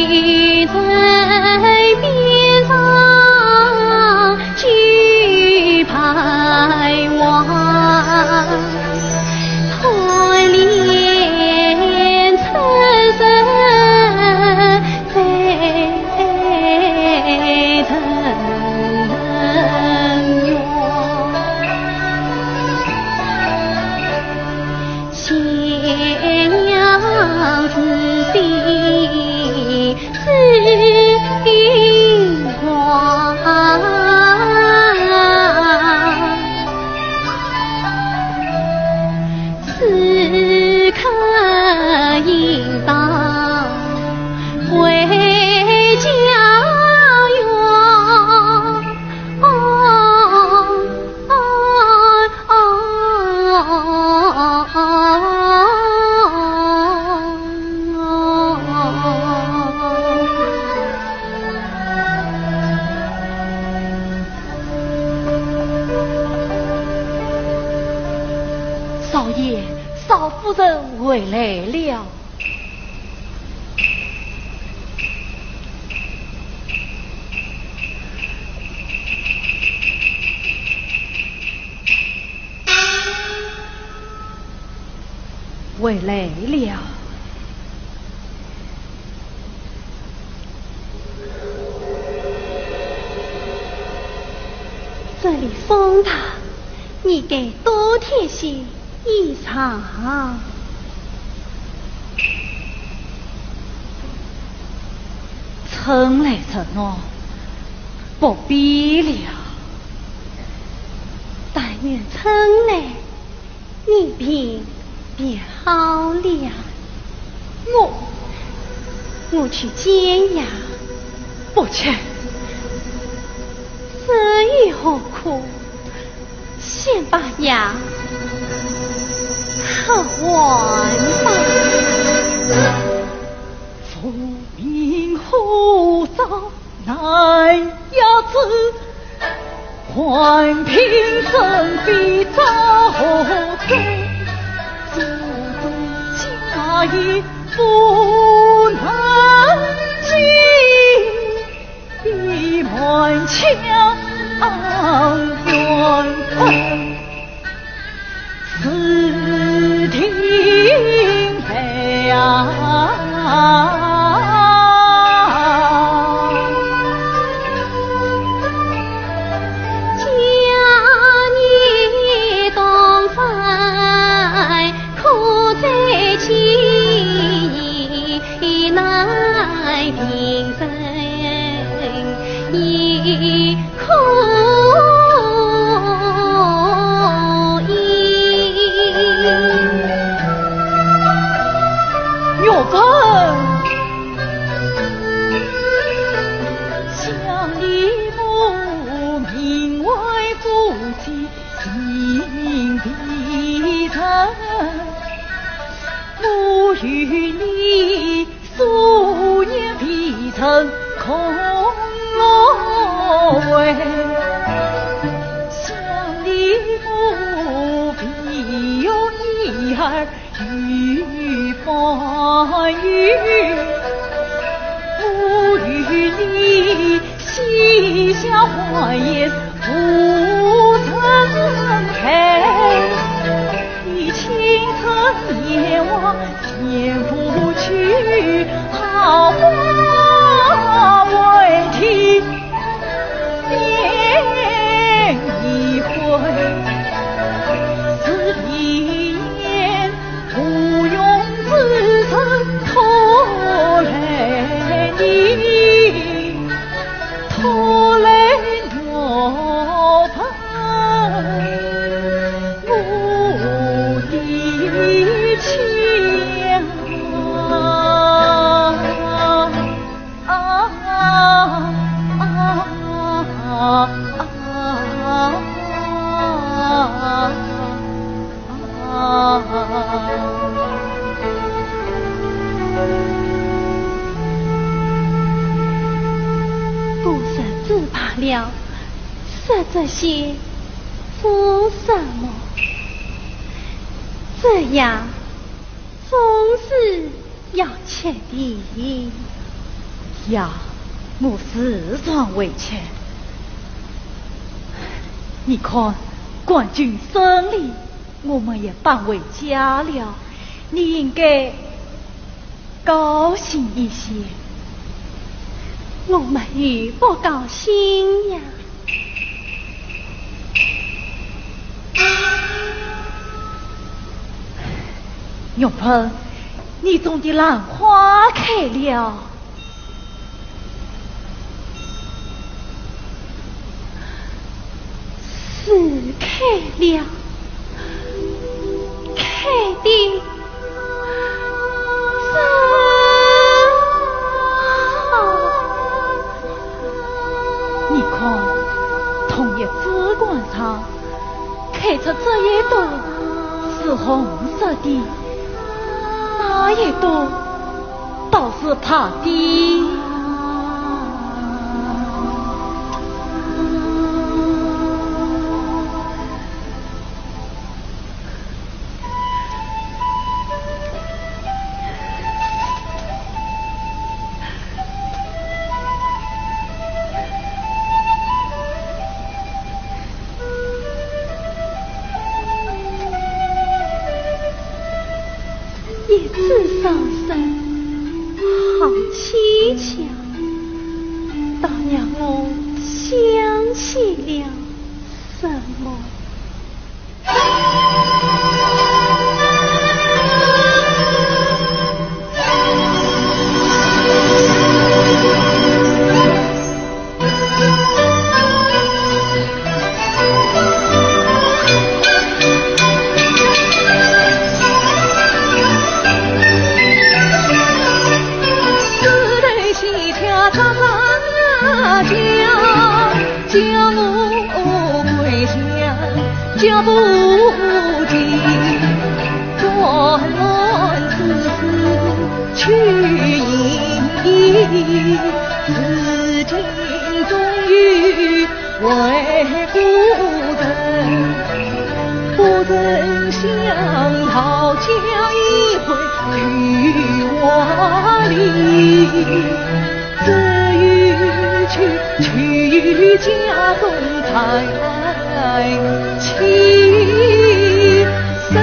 记在边上，举回来了。回来了。这里风大，你给多添些衣裳。称来称哦，不必了。但愿称来，你便好了。我去煎牙，不去。这以何苦？先把牙喝完吧。父命何遭难压制，还凭身必遭罪。祖宗家业不能尽，必满腔冤恨。此听了。与你素年必成空位，想你不必有一儿与风雨，不与你膝下花颜不曾开，你清晨夜望见不去，好话为题念一回，此一言不用自称拖累你，拖累我吧。不是自怕了，说这些做什么？这样总是要钱的。呀，我时常为钱，你看，冠军胜利，我们也搬回家了，你应该高兴一些。我们也不高兴呀。永鹏，你种的兰花开了。是开了，开的真好。你看，同一枝冠上开出这一朵是红色的，那一朵倒是白的。一次上身，好蹊跷，倒让我想起了什么。家不尽，转乱丝丝去隐，此情终于为故人，不忍想讨教一回去瓦里，至于去家中才情深。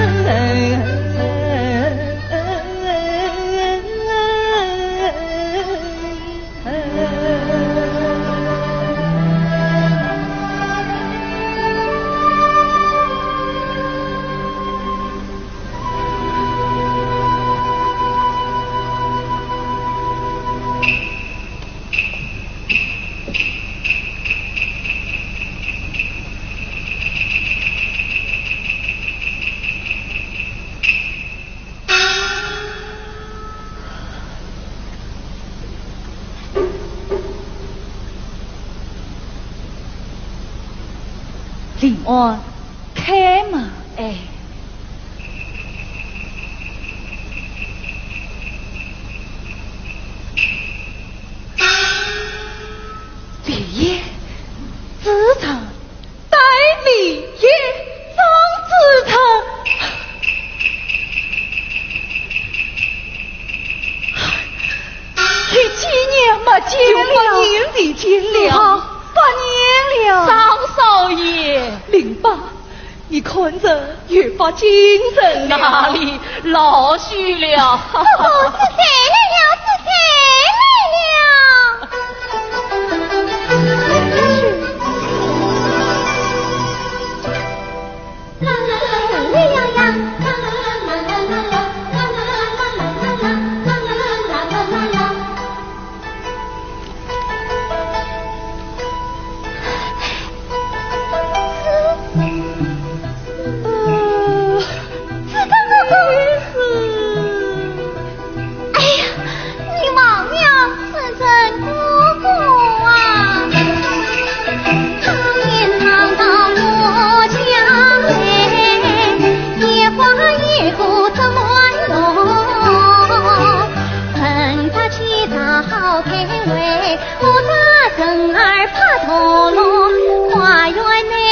林安，开门！哎，李烨，子成，代李烨，张子成。你几年没见了？年没见了。8年了，张少爷，林爸，你看着越发精神了，哪里老虚了？是谁来了？是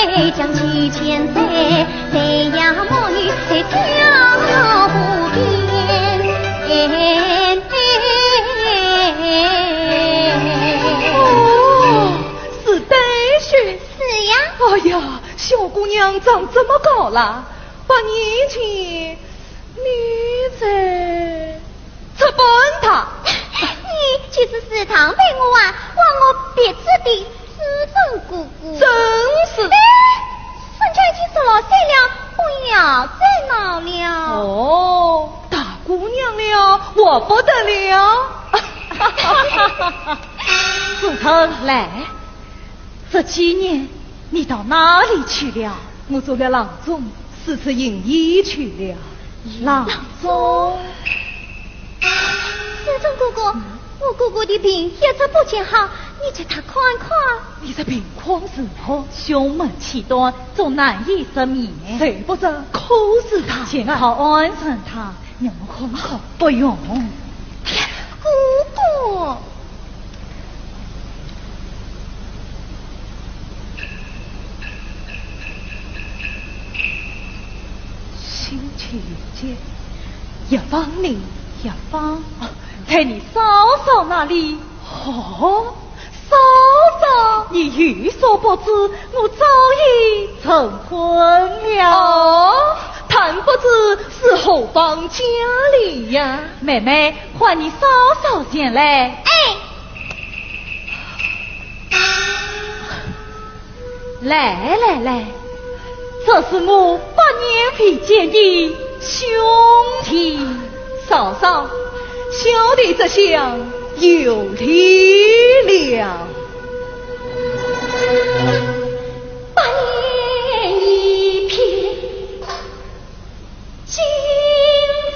谁将7千岁，谁呀母女在江湖边？哦，是丹雪。是呀。哎呀，小姑娘长这么高了，把年纪你在直奔她。你就是时常陪我玩，我别致的私分姑姑。真是。人家已经16岁了，不要再闹了。哦，大姑娘了，我不得了。子成，来，这几年你到哪里去了？我做了郎中，4次营役去了。郎中，师尊姑姑，我姑姑的病一直不见好，你叫她看看。你这病况如何？胸闷气短，总难以失眠。睡不着，哭死他，健康安生他。让我看看，不用。姑姑。星期见，一方里一方，在你嫂嫂那里。哦，嫂嫂，你欲所不知，我早已成婚了。哦，谈不知是何方佳丽呀？妹妹，唤你嫂嫂前来。来，这是我8年前见的兄弟。嫂嫂，小弟这厢有礼了。8年一片金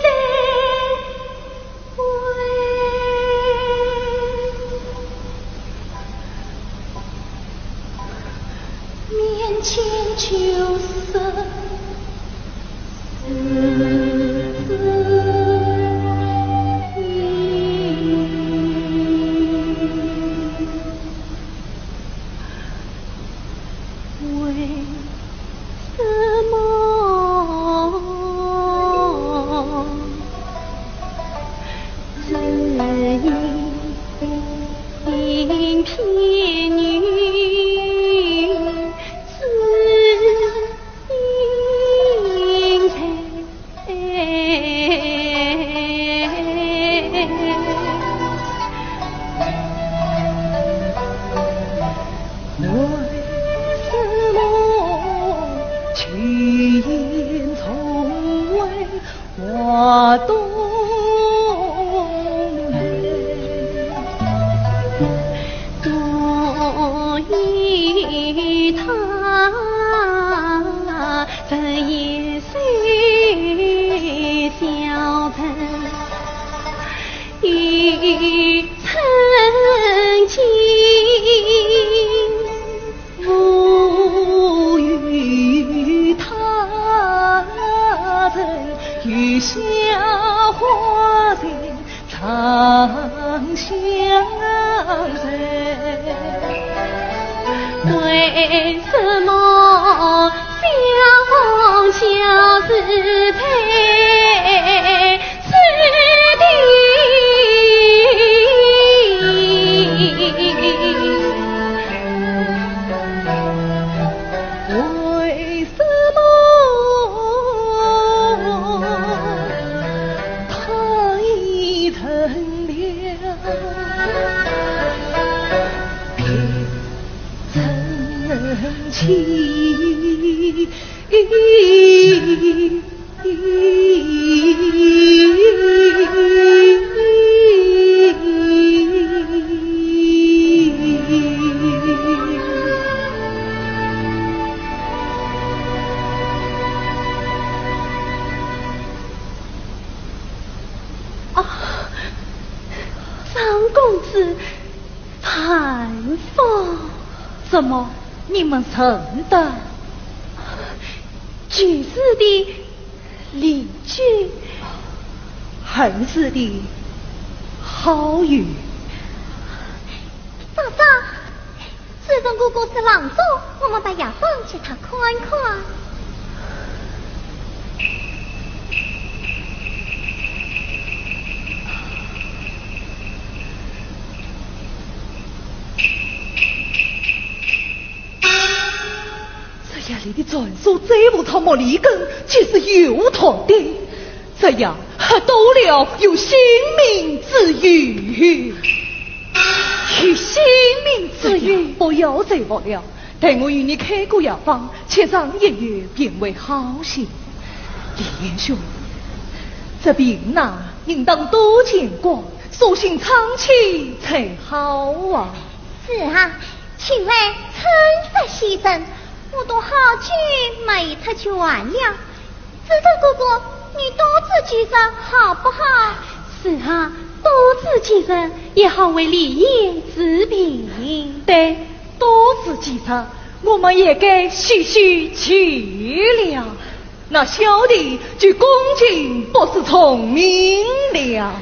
山归，面前就是为什么相逢相思配此地？为什么他已成了情？张公子寒风，怎么你们认得？举世的邻居，恨死的好友。嫂嫂，师尊姑姑是郎中，我们把牙棒去他看看。这夜里的算说这步草木里根，其实有团的，这样还多了有性命之余。有性命之余，不要再忘了。待我与你开过药方，切上一月便为好些。李元兄，这病呐，应当多见光，索性长期才好啊。是啊，请问陈德先生，我都好久没出去玩了。子头哥哥，你多自几日好不好？是啊，多自几日也好为李爷治病。对，多自几日，我们也该徐徐去了。那小弟就恭敬不是聪明了。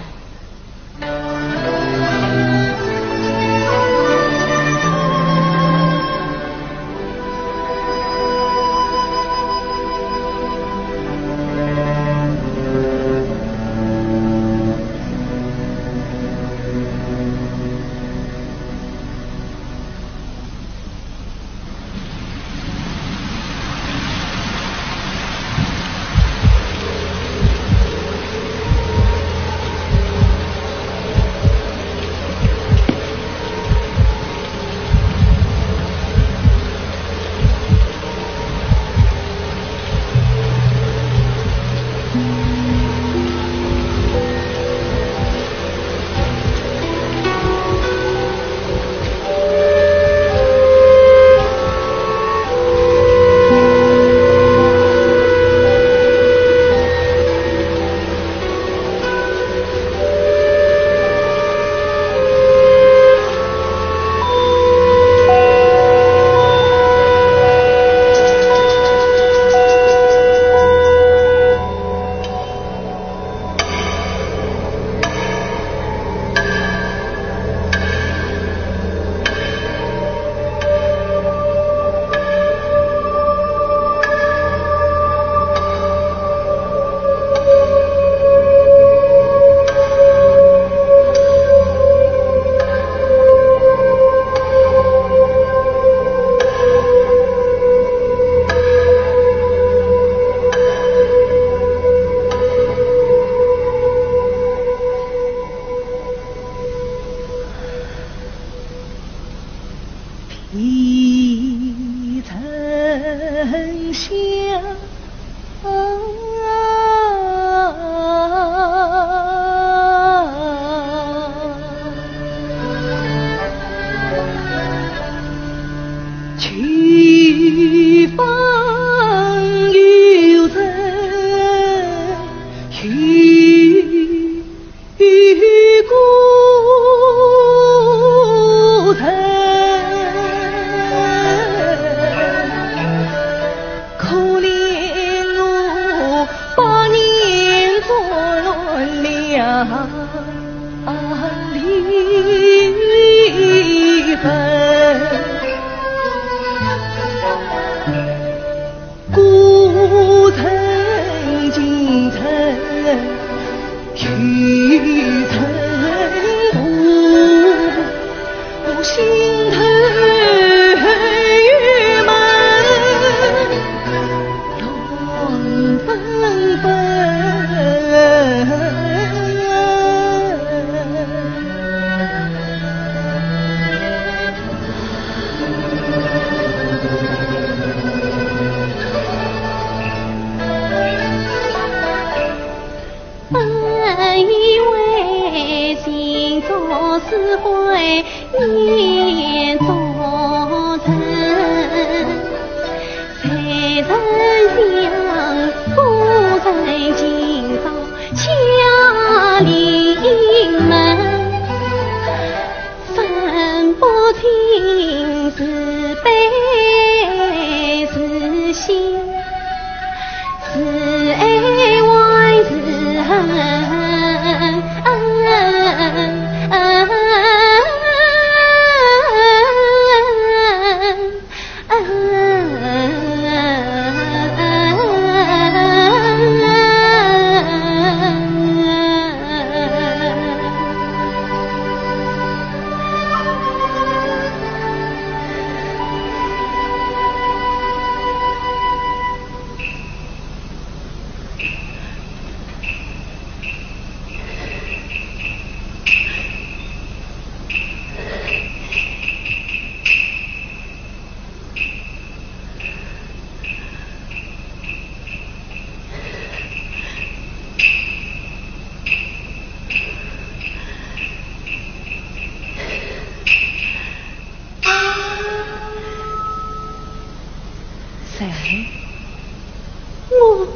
我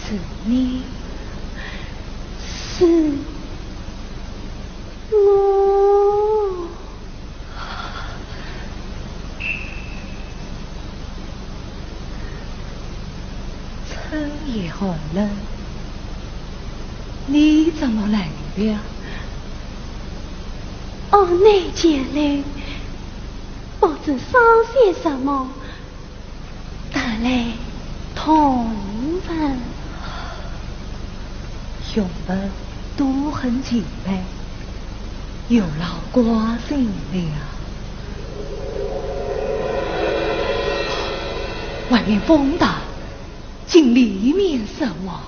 是你，是我。春也好冷，你怎么来了？哦，那前来，不知商些什么，得来同房。兄们都很敬佩，有劳寡心了。外面风大，进里面什么？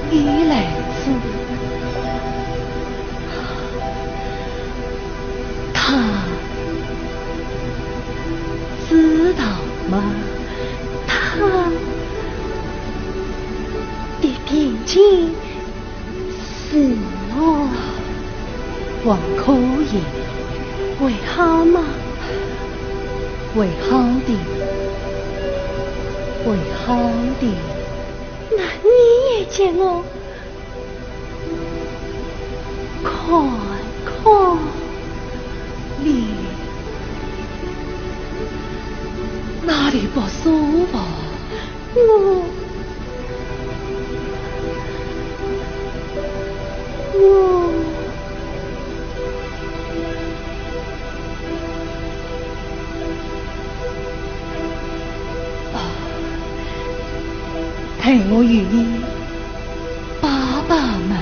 你来自他知道吗？他的平静是我，王口言为好吗？为好的，为好的。那你也见我看看你哪里不舒服？我陪我与你爸爸们。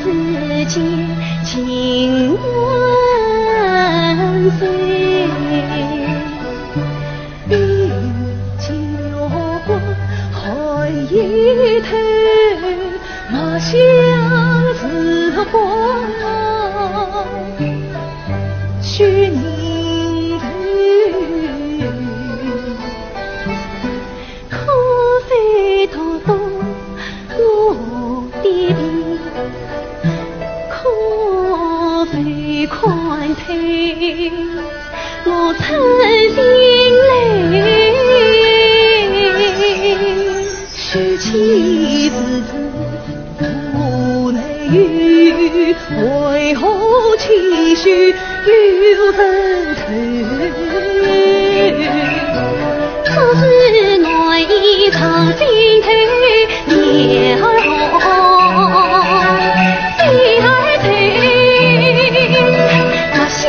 子间情万岁，饮酒过海一头，马相思花许凝头，可非多多我的病，可非宽腿我曾心累，许妻子不能语，为何期许有人头？可是内藏心头念儿红，心儿醉，我想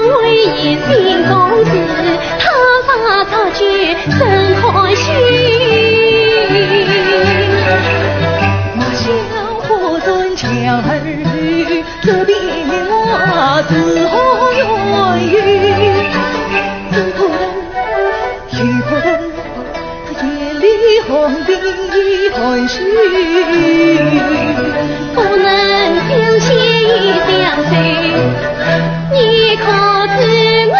为一心公子，他发察觉真欢喜。我想何尊强儿女，这边我自何愿意？如何眼里红的含蓄，不能相携相随，你可知我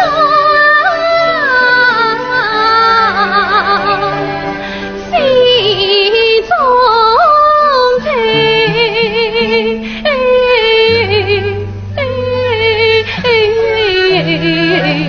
心中悲？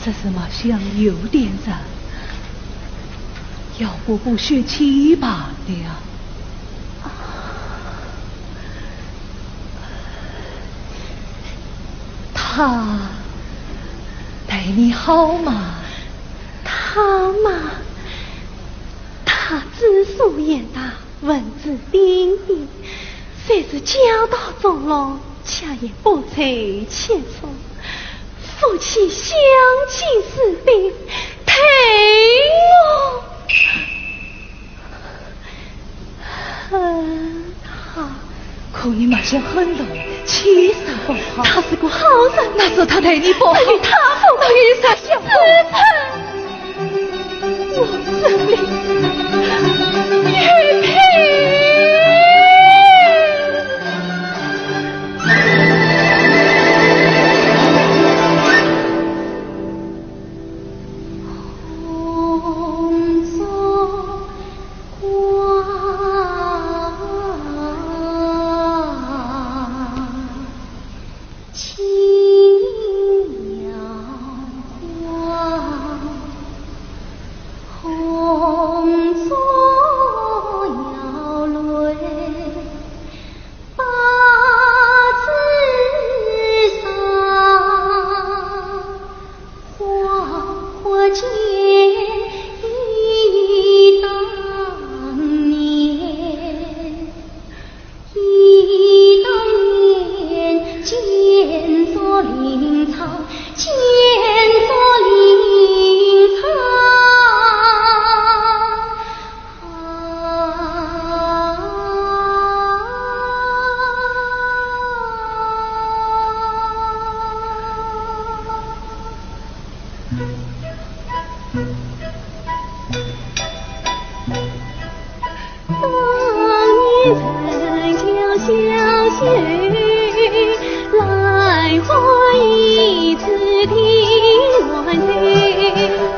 这是马相有点热，要不学七罢了。他对你好吗？他嘛，他知书言大，文质彬彬，虽是教导中郎，却也不垂切磋。夫妻相敬似宾，陪我好。可你马相很懂，气色不好。他是个好人，那是他对你不好，他不为啥相不我这里玉佩。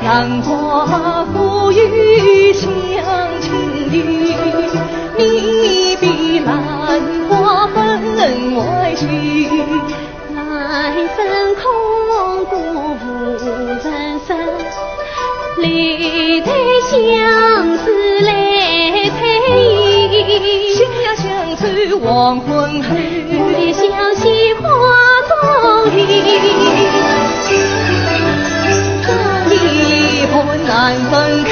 兰花富裕香清玉，你比兰花分外须。来生空谷无人生，历代相思来催忆。心呀相随黄昏后，我也相惜花中意。离婚难分开。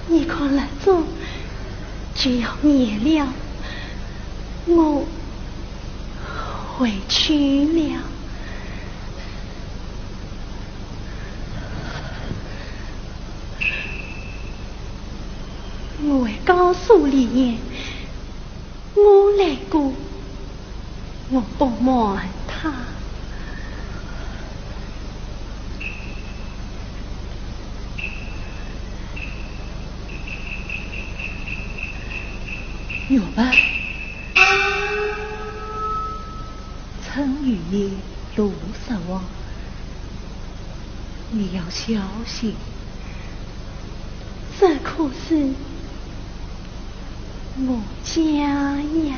你看老总，只要灭了，我回去了。我会告诉李岩，我来过，我不瞒他。有吧？曾与你如失望，你要小心。这可是我家呀。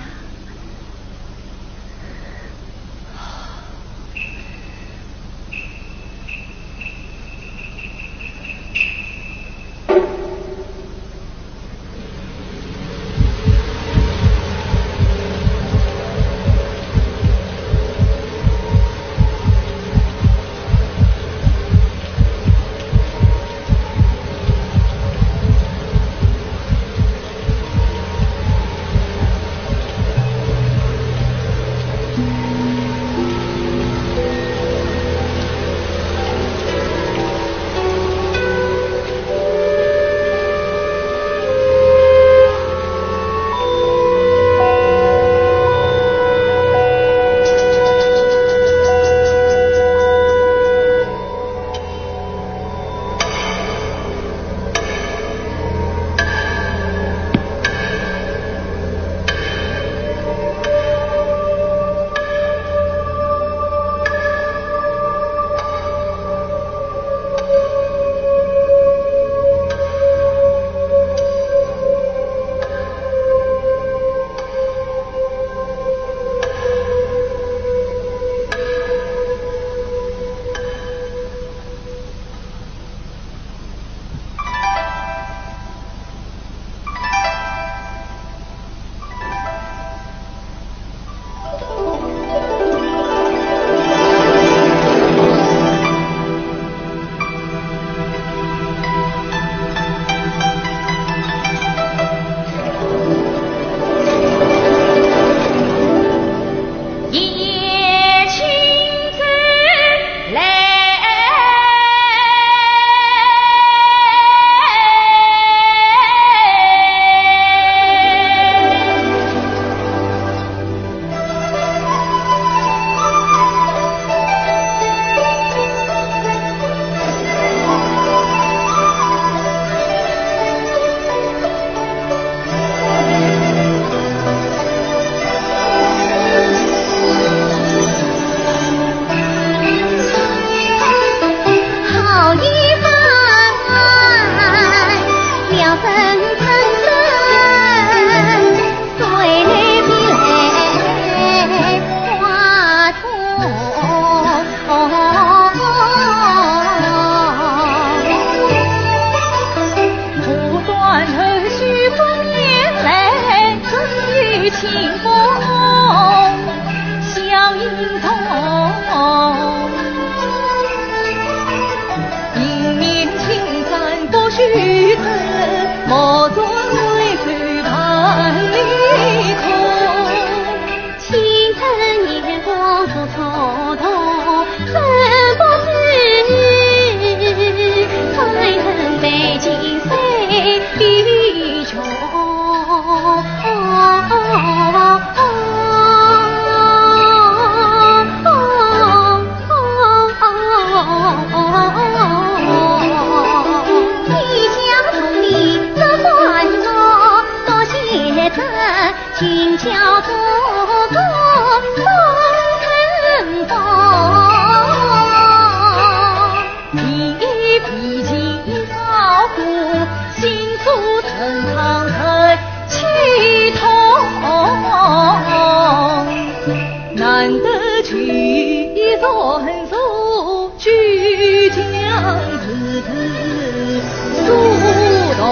你想从你这关今朝哥哥风尘风，你脾气少苦，心术正常很气痛，难得去人数举江子苏东。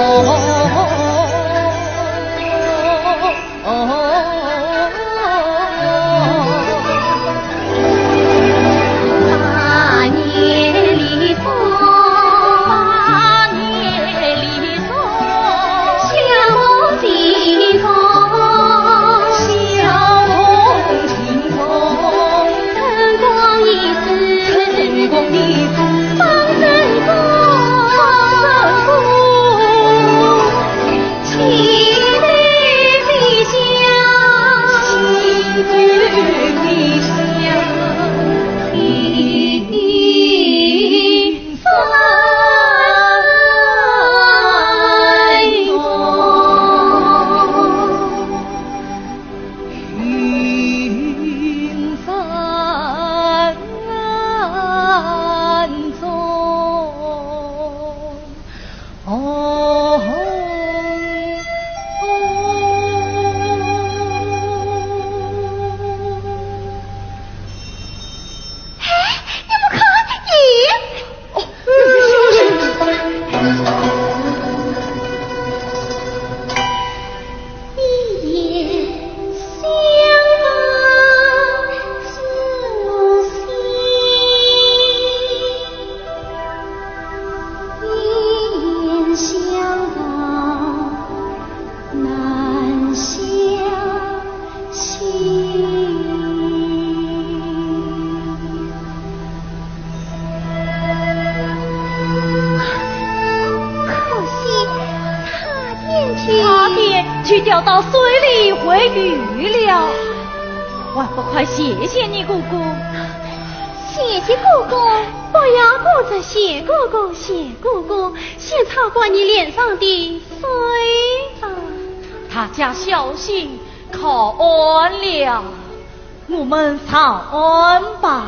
去掉到水里会遇了，还不快谢谢你姑姑？谢谢姑姑，不要顾着谢姑姑，谢姑姑，先擦过你脸上的水吧。他家小心靠岸了，我们上岸吧。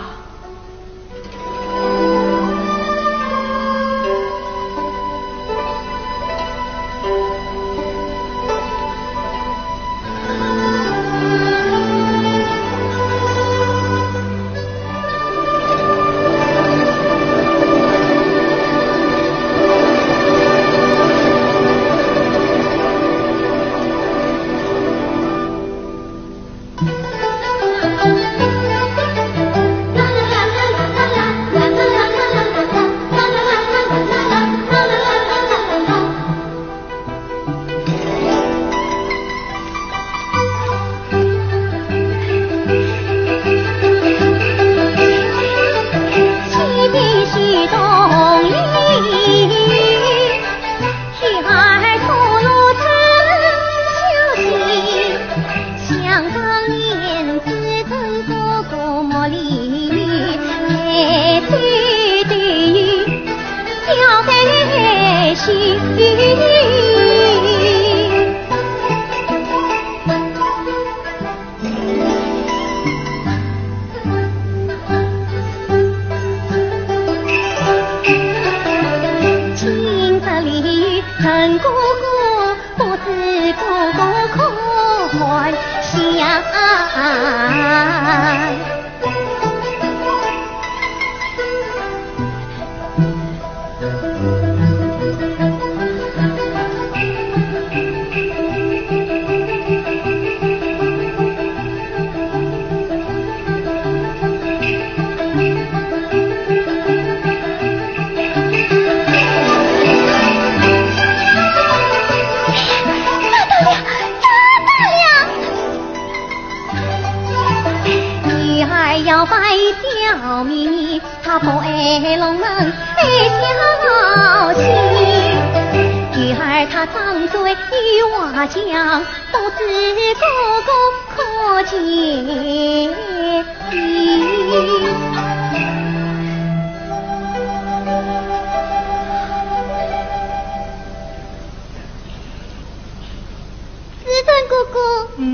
送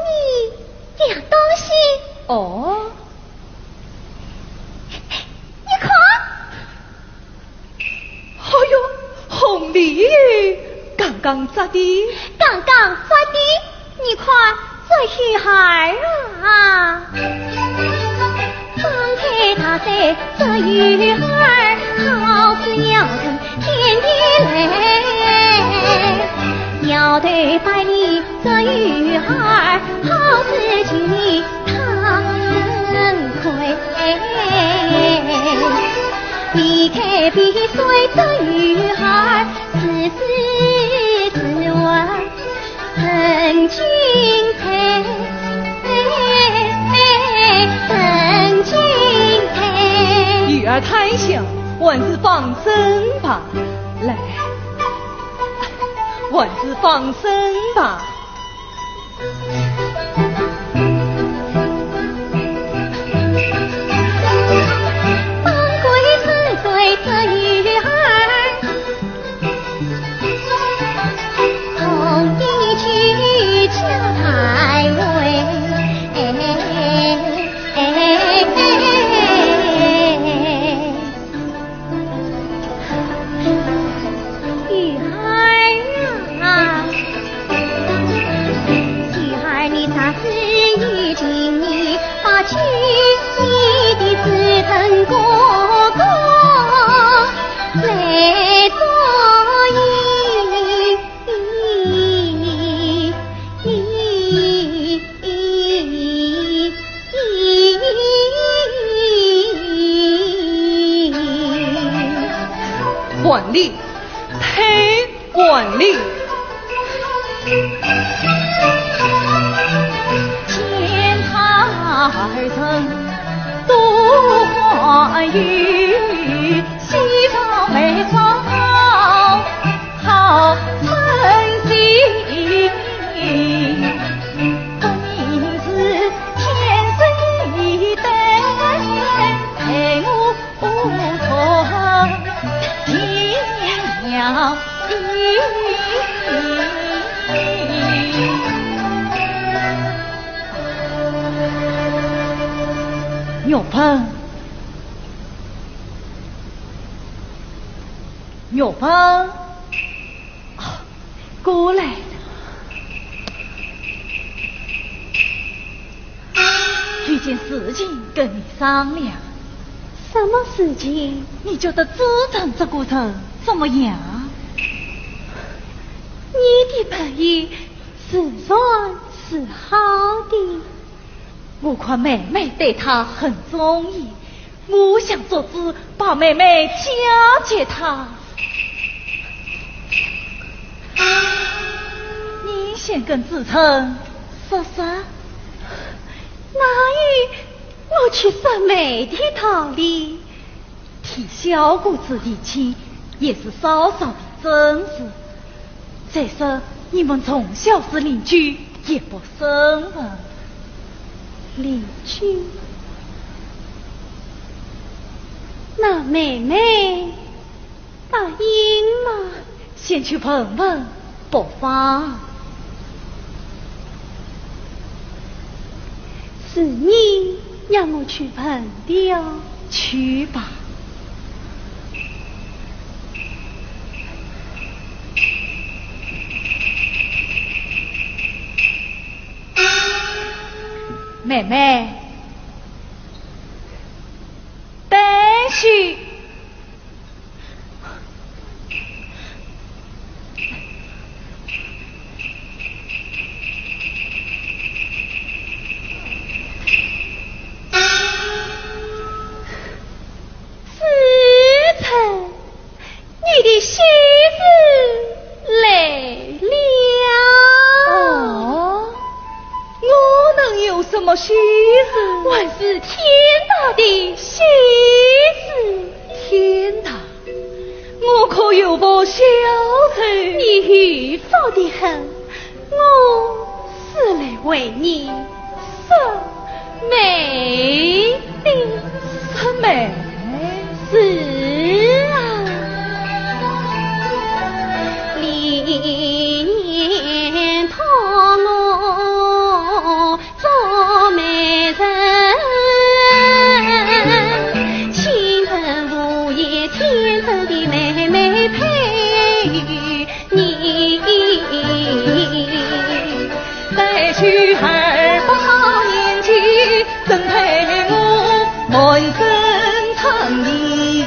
你点东西。哦，你看，哎呦，红梨刚刚咋的？刚刚咋的？你看这女孩啊，放开她在这女孩好似鸟人天天来，鸟对百里这女孩好似情侣她很亏，离开碧水这女孩自私自我很敬佩，很敬佩。女儿太小，丸子放生吧。来，丸子放生吧。放归是对这女孩，从你去交太尉。女孩啊，女孩你咋是已经你把娶你的子腾哥哥来做管理，忒管理。见他儿曾度花雨，西朝眉梢好称心。我名字天生一对，陪我从天涯牛棚，牛棚，啊，过来了。有件事情跟你商量，什么事情？你觉得自成这过程怎么样？你的本意是算是好的，我看妹妹对他很中意，我想做主把妹妹嫁给他。你先跟子成说说。哪有我去审美的道理？替小姑子提亲也是稍稍的真事。再说你们从小是邻居，也不生分。邻居，那妹妹答应了，先去问问不妨。是你让我去问的哦。去吧。妹妹，待续。你的媳妇来了。哦，我能有什么喜事？我是天大的喜事。天大，我可有不晓得？你迂腐的很，我是来为你审美的。审美？是啊，连同我去28年纪，怎配我满身苍衣？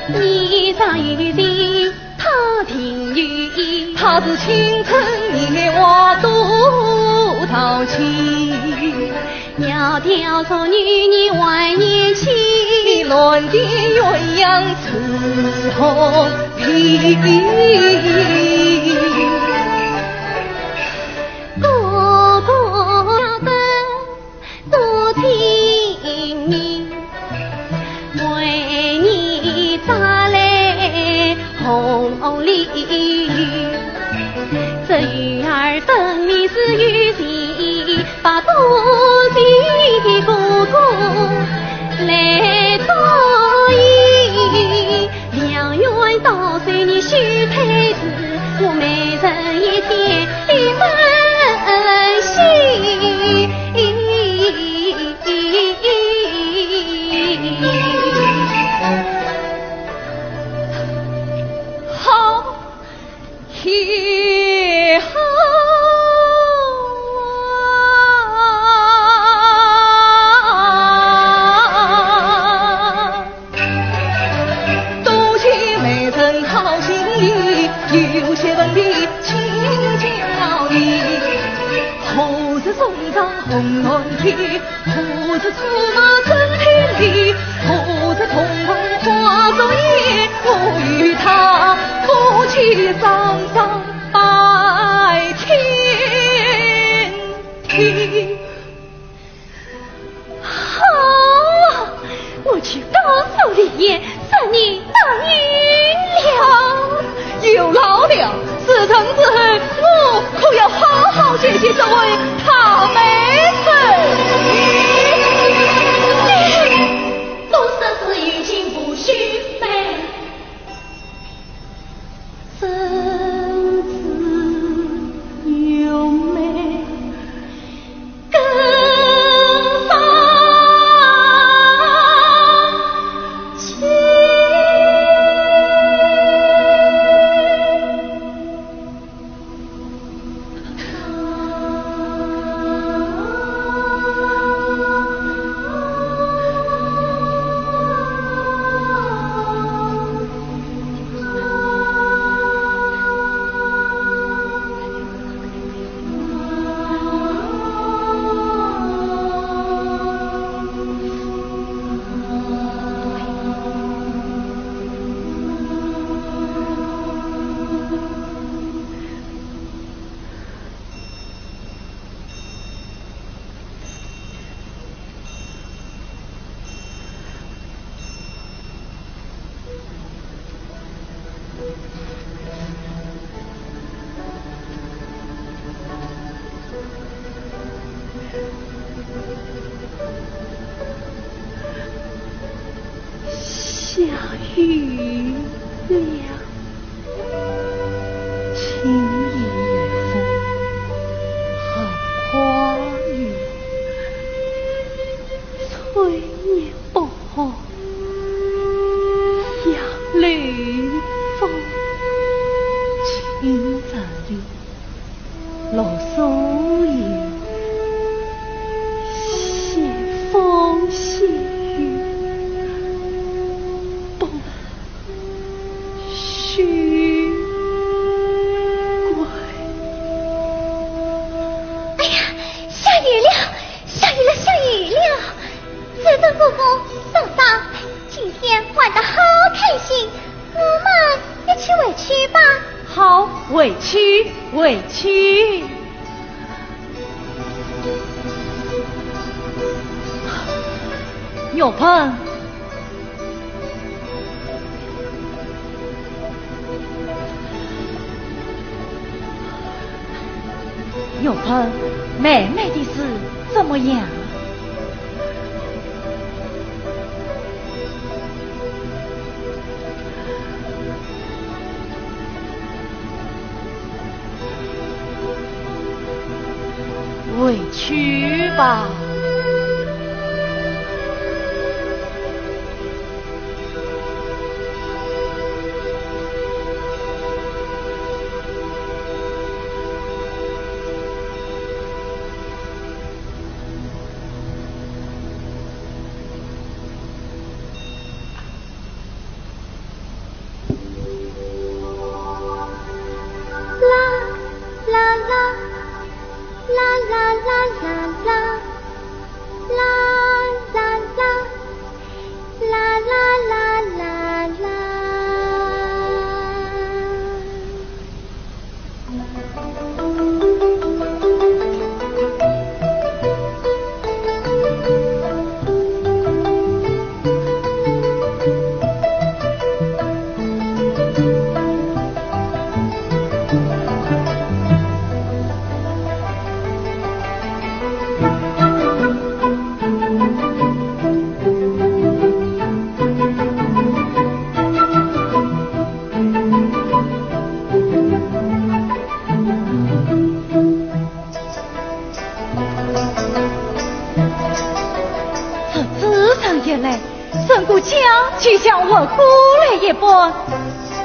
你早已的他听语，他是青春年华多淘气，窈窕淑女你万年情，你乱的鸳鸯雌红皮。哥哥的多听你，为你扎来红鲤鱼，这鱼儿分明是有情，把多情哥哥来照应，良缘到岁你许配子，我每人一点一分心。好也好啊，多谢美人好心意，有些问题请教你。何时送上红鸾天？何时出马真天地？何时同风化作烟？我与他夫妻双双拜天地。好啊，我去告诉李爷，算你答应了。有劳了，事成之后，我可要好好谢谢这位大美人。都说是欲擒不须眉，真子有美更放情。下雨了，轻盈雨风，寒花雨，催念薄荷，杨绿风，青泽里露疏叶，西风细雨，不须归。哎呀，下雨了，下雨了，下雨了！水灯公公、嫂嫂，今天玩得好开心，我们一起回去吧。好，委屈委屈。牛棚，牛棚，妹妹的事怎么样？委屈吧。就像我姑来一般，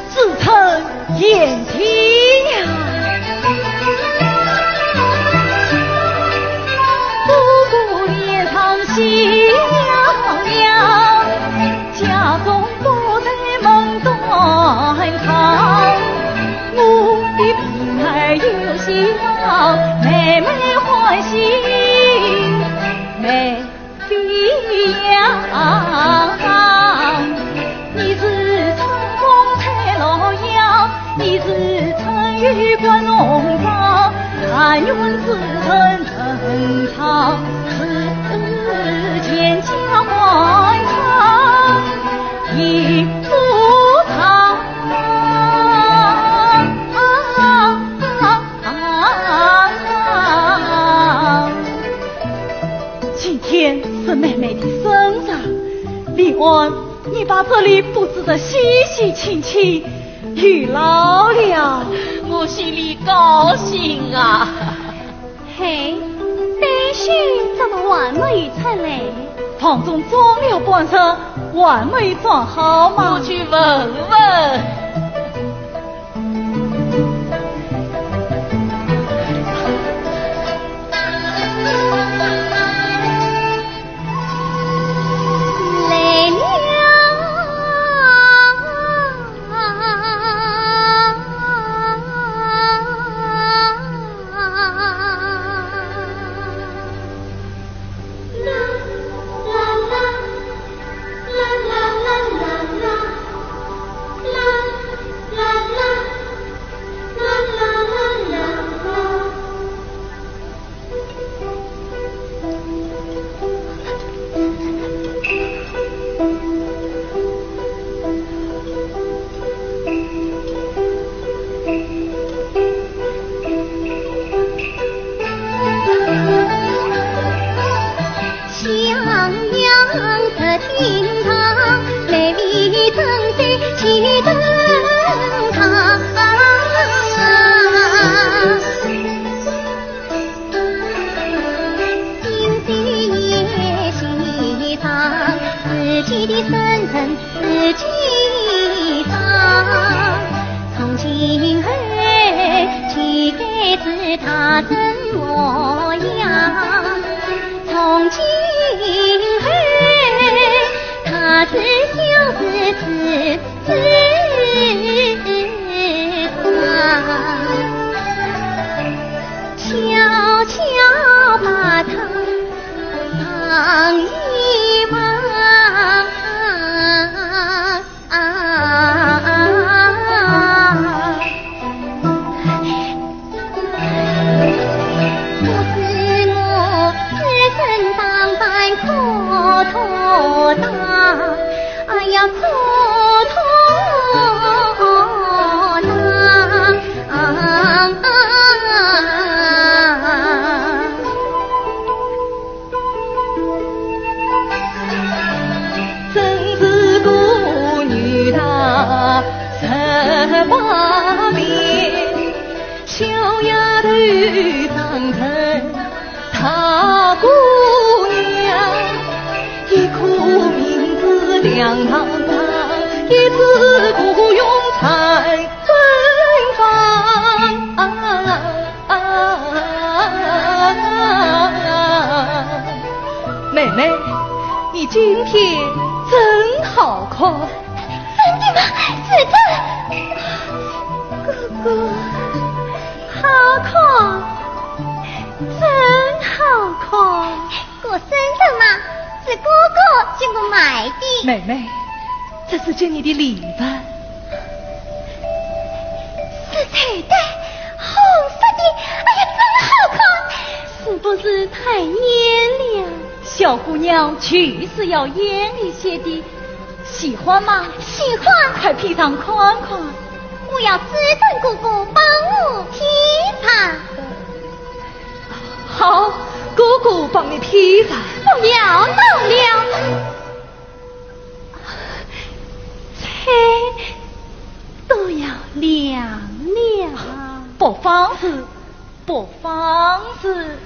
自称眼睛呀。姑姑脸上喜洋洋，家中不在梦断肠。我的平儿有希望，妹妹欢喜美丽呀。你自称玉冠荣光，但愿自称正常，世间家欢畅，一足堂。今天是妹妹的生日，另外你把这里布置得喜喜庆庆。遇老了，我心里高兴啊！嘿，但是怎么还没有出来？房中装了半日，还没装好吗？我去问问。妹妹，你今天真好看。真的吗？是的，哥哥，好看，真好是哥哥叫我买的。妹妹，这是借你的礼物。是彩带，红色的，哎呀，真好看，是不是太艳了？小姑娘确实要艳丽些的，喜欢吗？喜欢。快披上看看。我要只等哥哥帮我披上。好，哥哥帮你披上。不要闹了，菜都要凉了。不妨事，不妨事。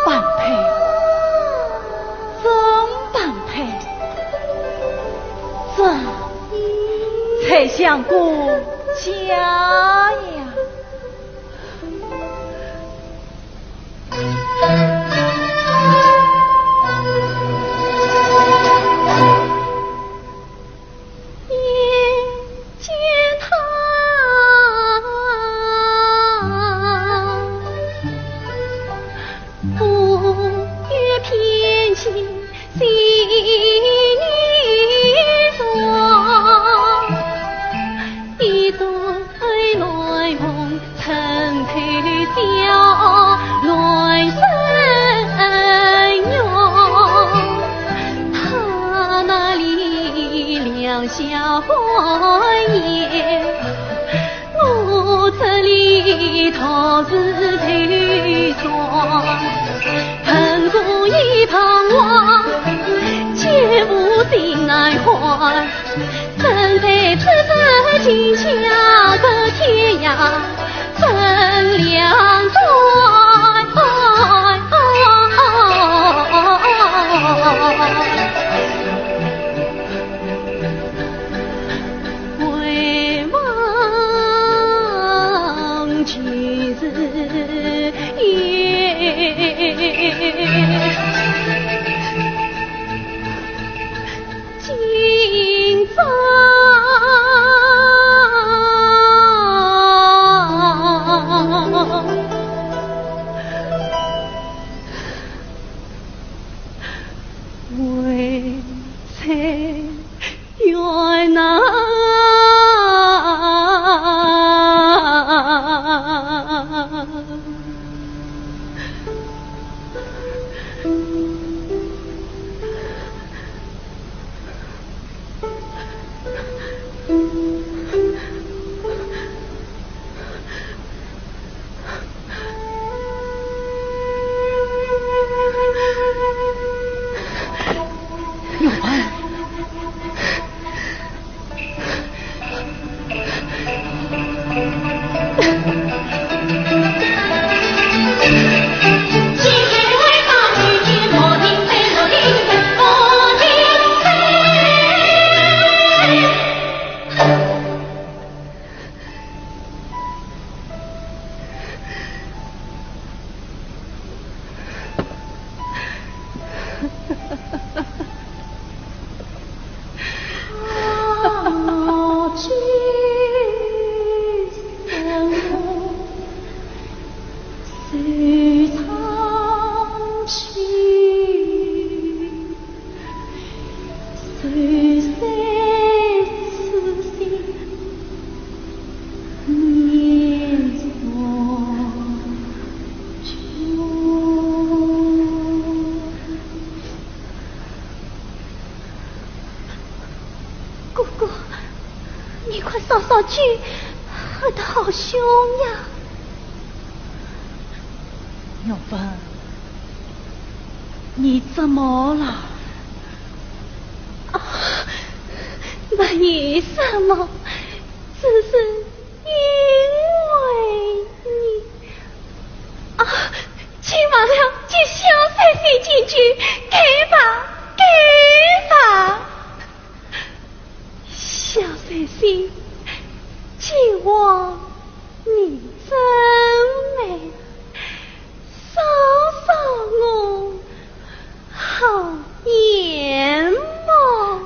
般配，真般配，这才像个家呀。小花叶，我这里头是推霜，恨过一旁望，切勿心难怀。怎非此生轻巧的天涯，怎两端。哥哥，你快扫扫剧，喝得好凶呀！永芬，你怎么了？啊，没有什么，只是因为你啊，请忘了就小三岁进去，给吧，给吧。小三岁，今晚你真美，搔搔我好眼眸。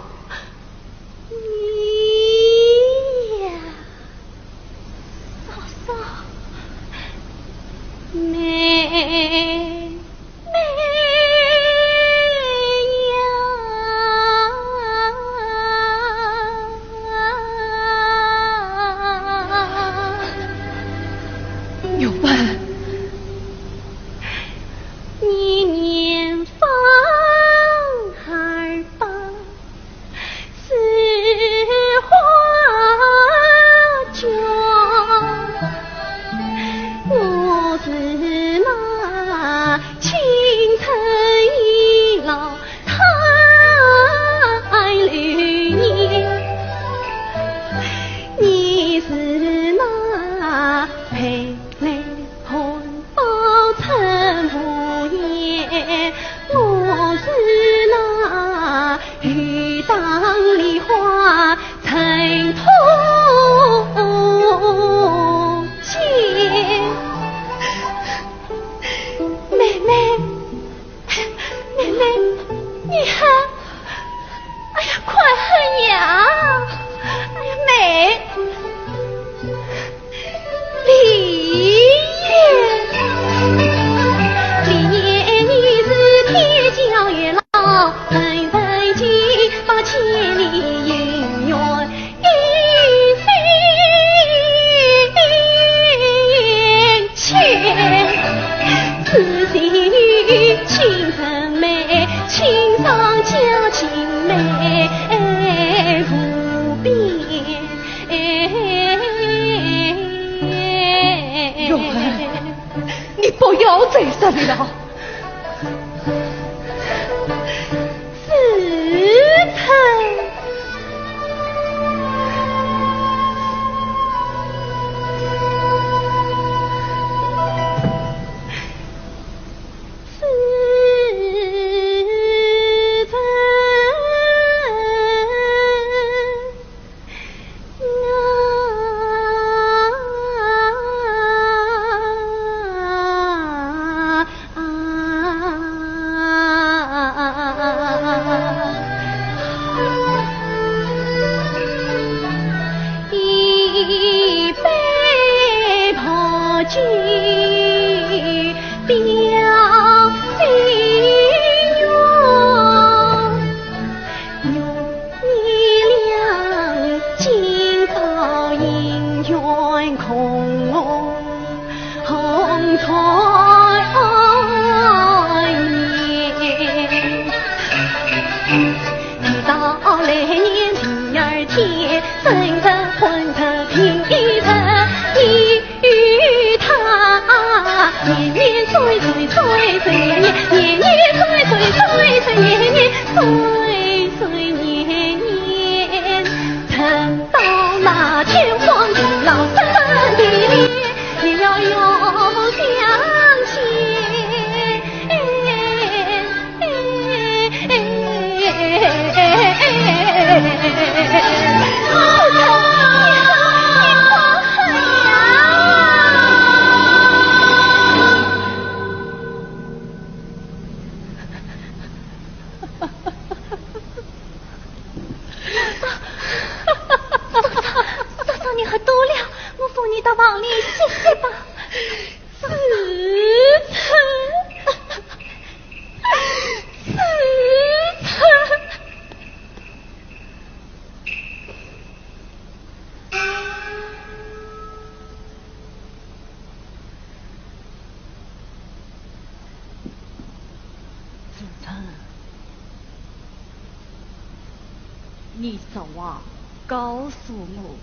你实话告诉我，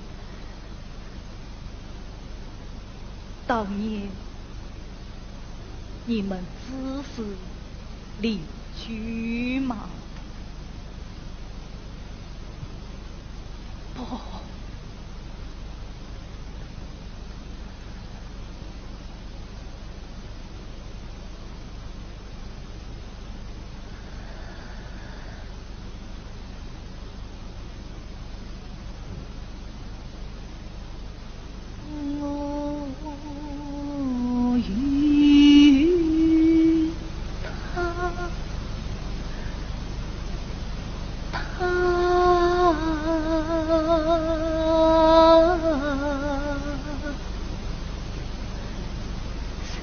当年你们只是邻居吗？不，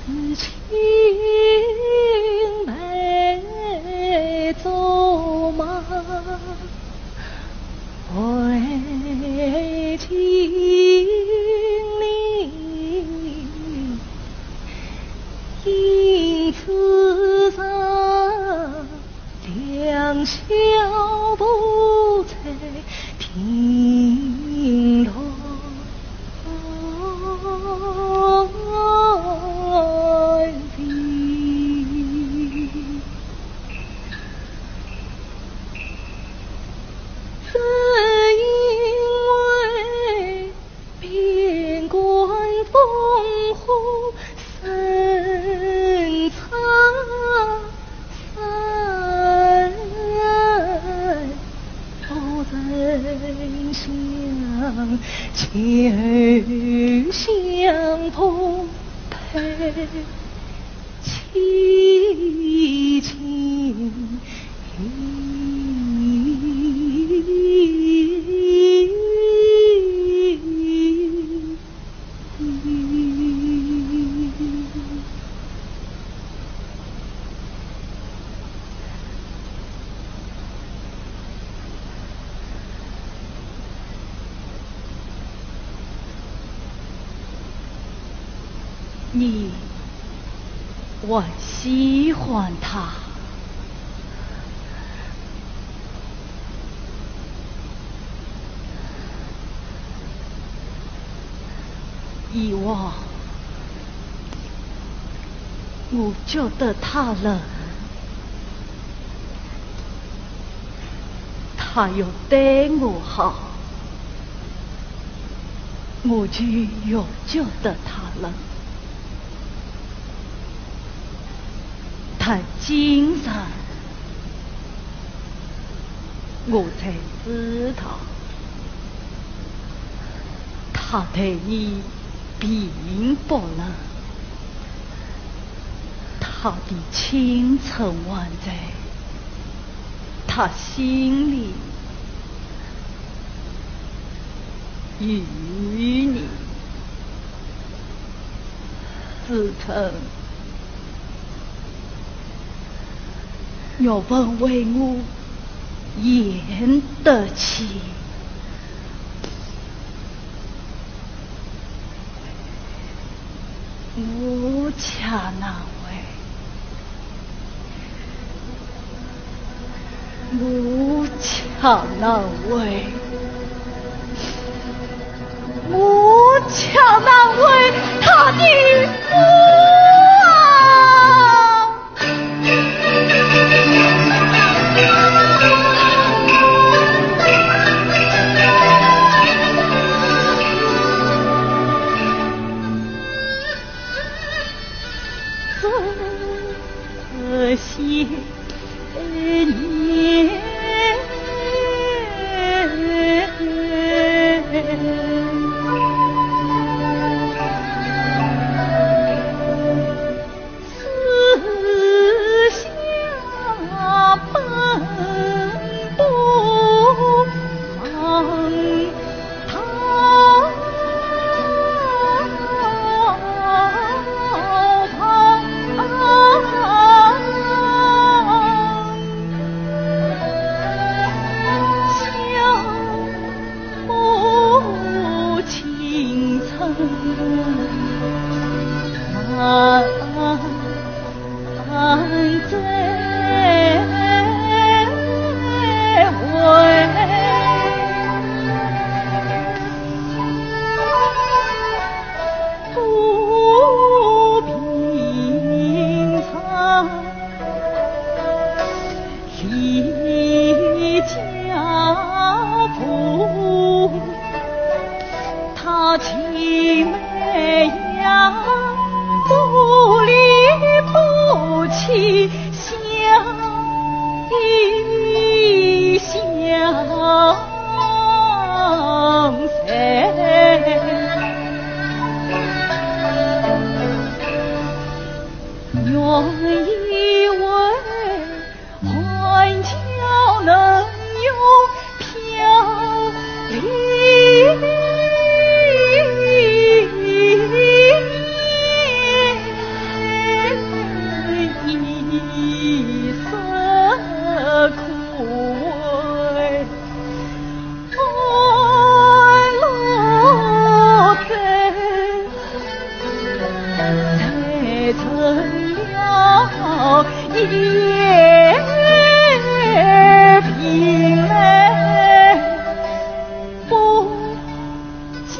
此情没走马，为情理，因此上两小不在庭头。情相同配，凄情。你，我喜欢他，以往我觉得他冷，他又对我好，我就又觉得他冷。他精神，我才知道他对你并不冷，他的青春还在他心里，与你自称。若问为我演得起，我恰难为，我恰难为，我恰难为他的父。这些年，思想奔波忙成了一平嘞，不见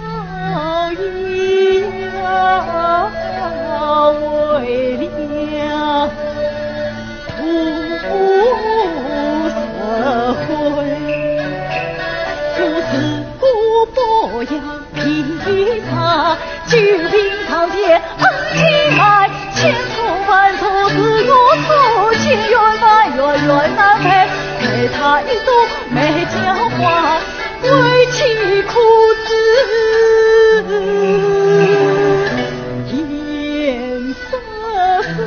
好意呀，为了图社会，做事故不要劈叉，就凭长剑昂起来，千错万错自我错，千缘万缘缘难配，给他一朵美娇花，为其苦子颜色子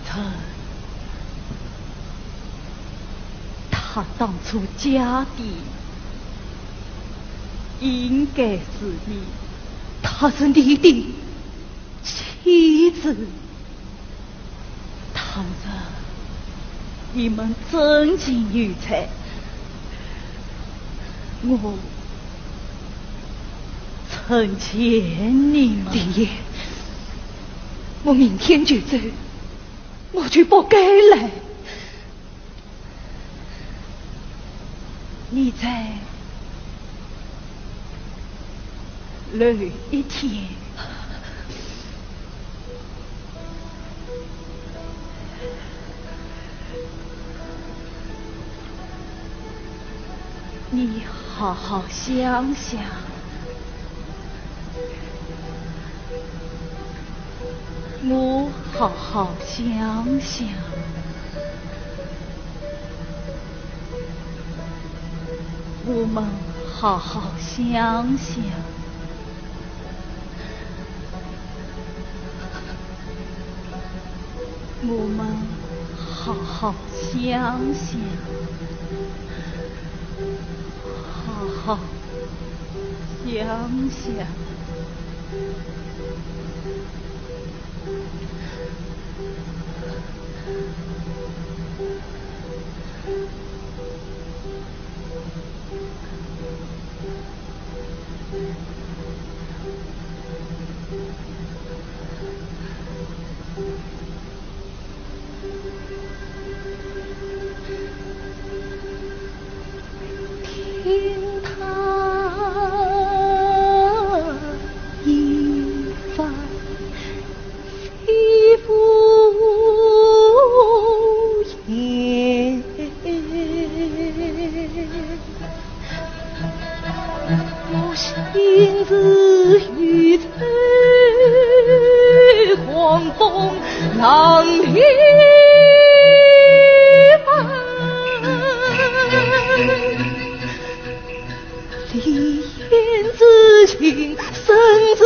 成，他当初家底应该是你，她是你的妻子，倘若你们真情于财，我曾欠你们。林爷，我明天就走，我就不该来。你再留一天，你好好想想，我好好想想，我们好好想想，我们好好想想，好好想想。听他一番肺腑言，我心自欲醉，黄风浪里离言之情深自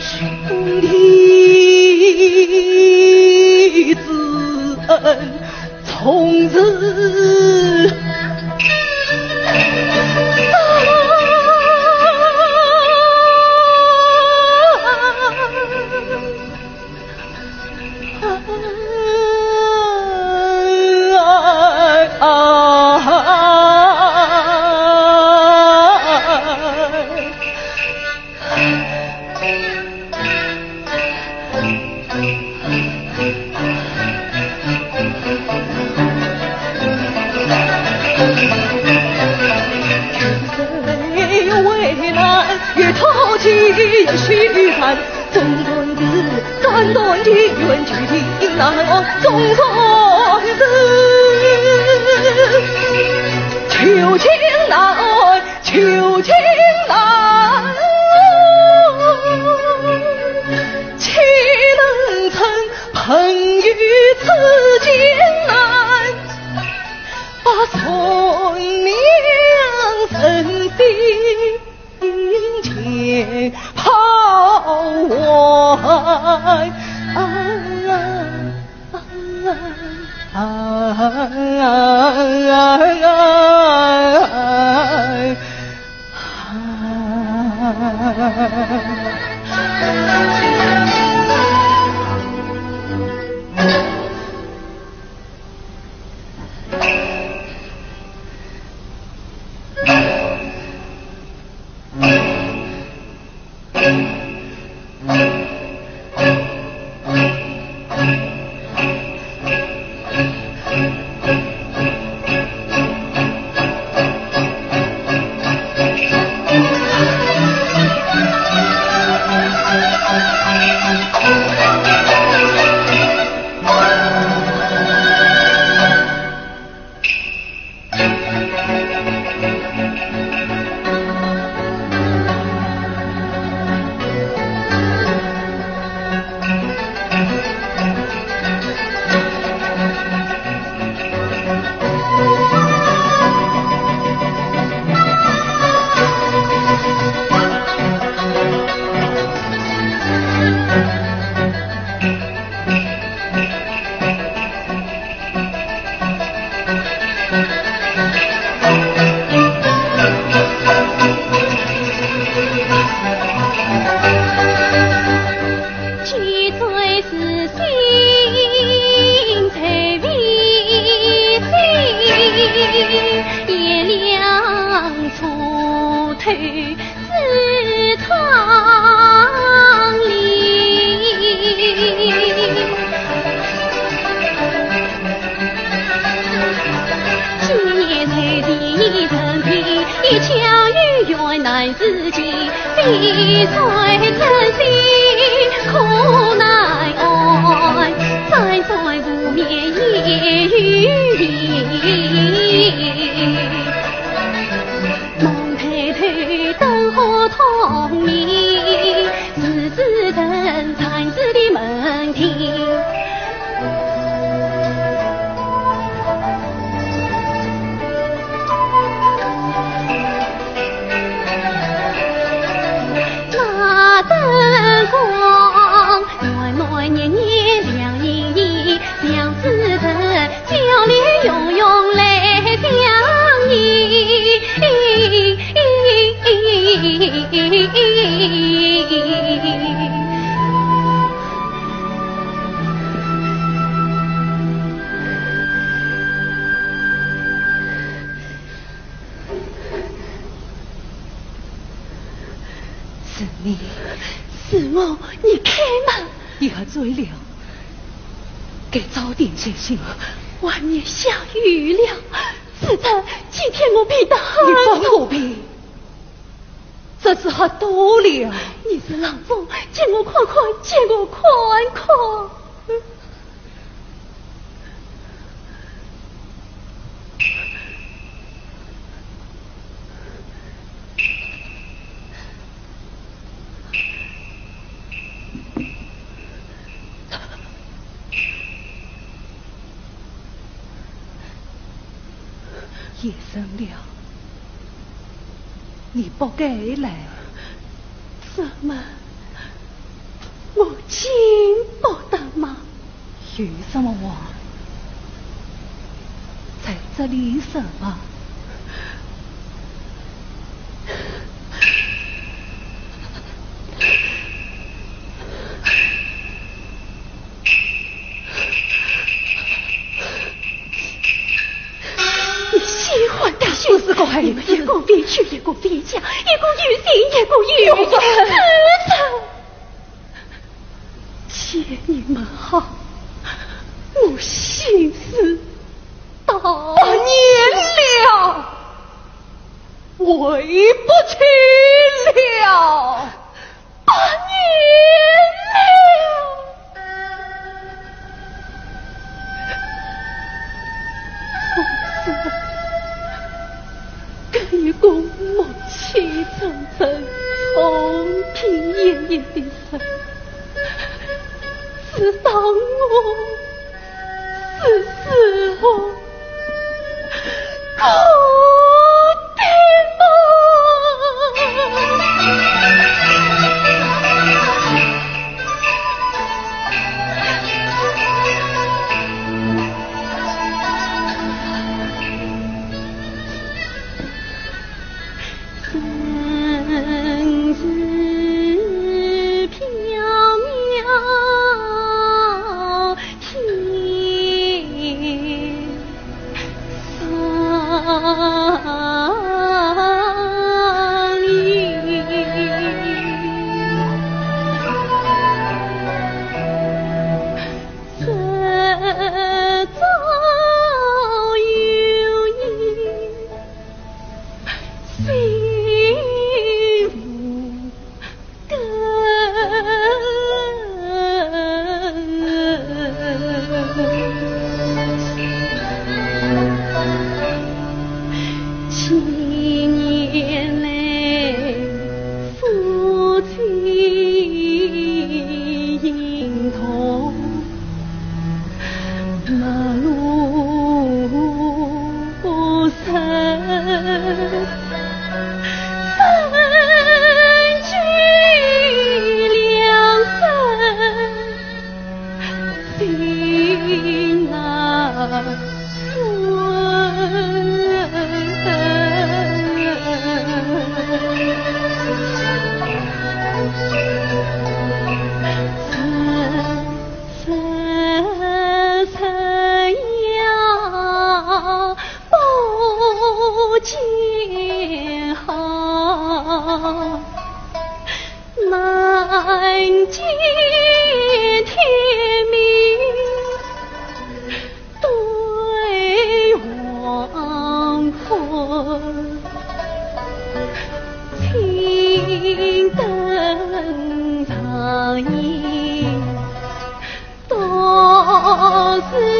兄弟之恩从此越淘气越虚寒，总算是斩断的冤屈的难哦，总算是求情难，求情难，岂能曾碰于此艰难，把son娘去自昌里。今年才第一层皮，巧遇原来自己，比赛真心苦难安，站在无眠夜雨里。灯火通明，字字登残字的门庭。那灯光暖暖黏黏亮莹莹，两字灯交连永永来相依。是你，是我，你开门。你喝醉了，给早点写信。外面下雨了，实在今天我病得很。你不病，这是喝多了。你是老总，借我宽宽，借我宽宽。夜深了，你不该来。什么？我进不得吗？有什么话在这里说吧。不是个孩子，一个委屈，一个委屈，一个有心，一个有份。姐你们好，我心思大年了，回不去了，8年了。一个默契层层、风平烟烟的神，是当我，是时候，可的登场衣，都是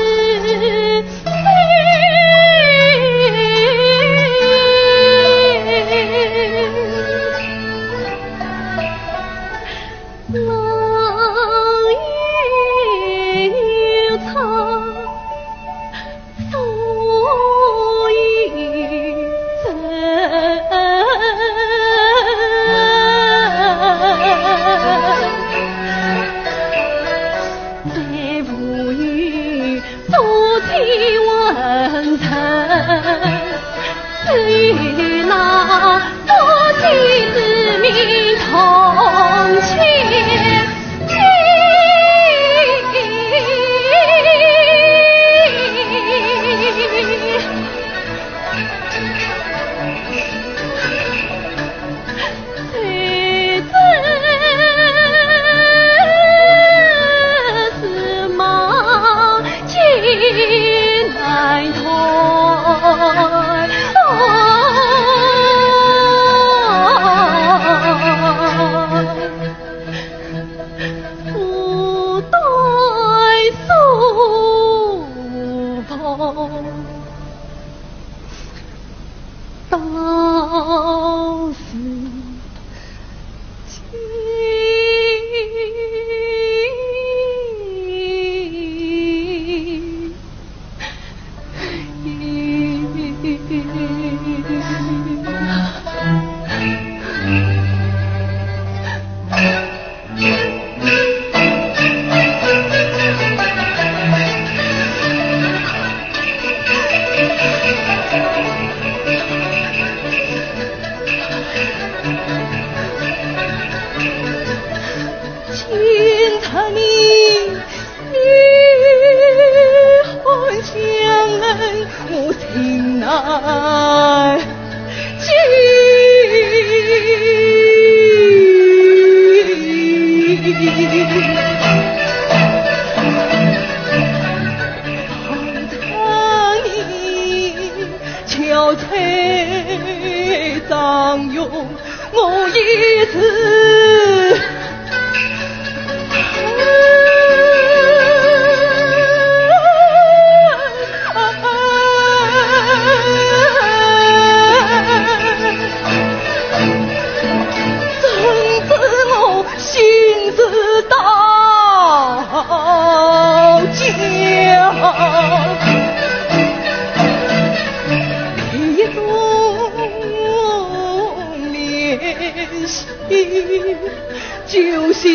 就心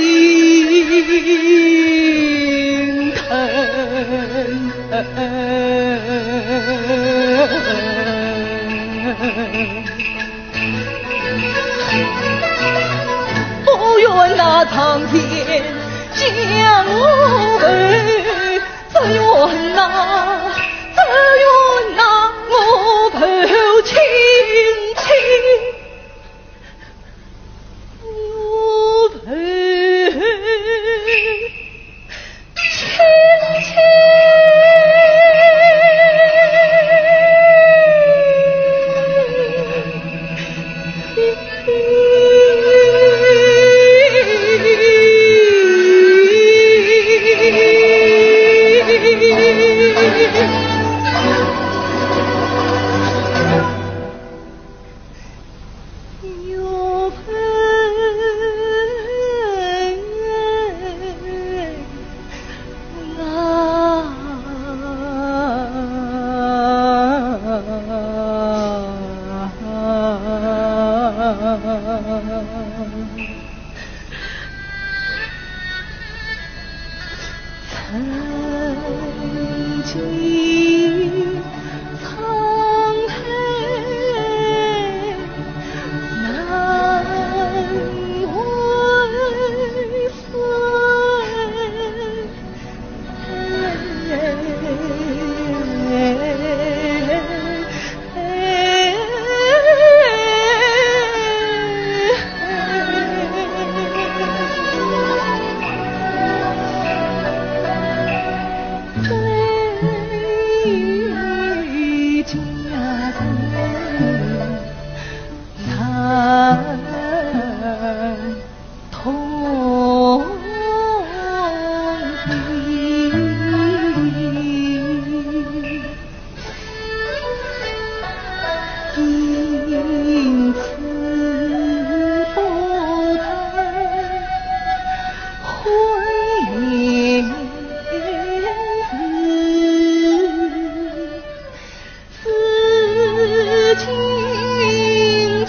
疼，不愿那苍天将我背，只愿那我抱亲亲。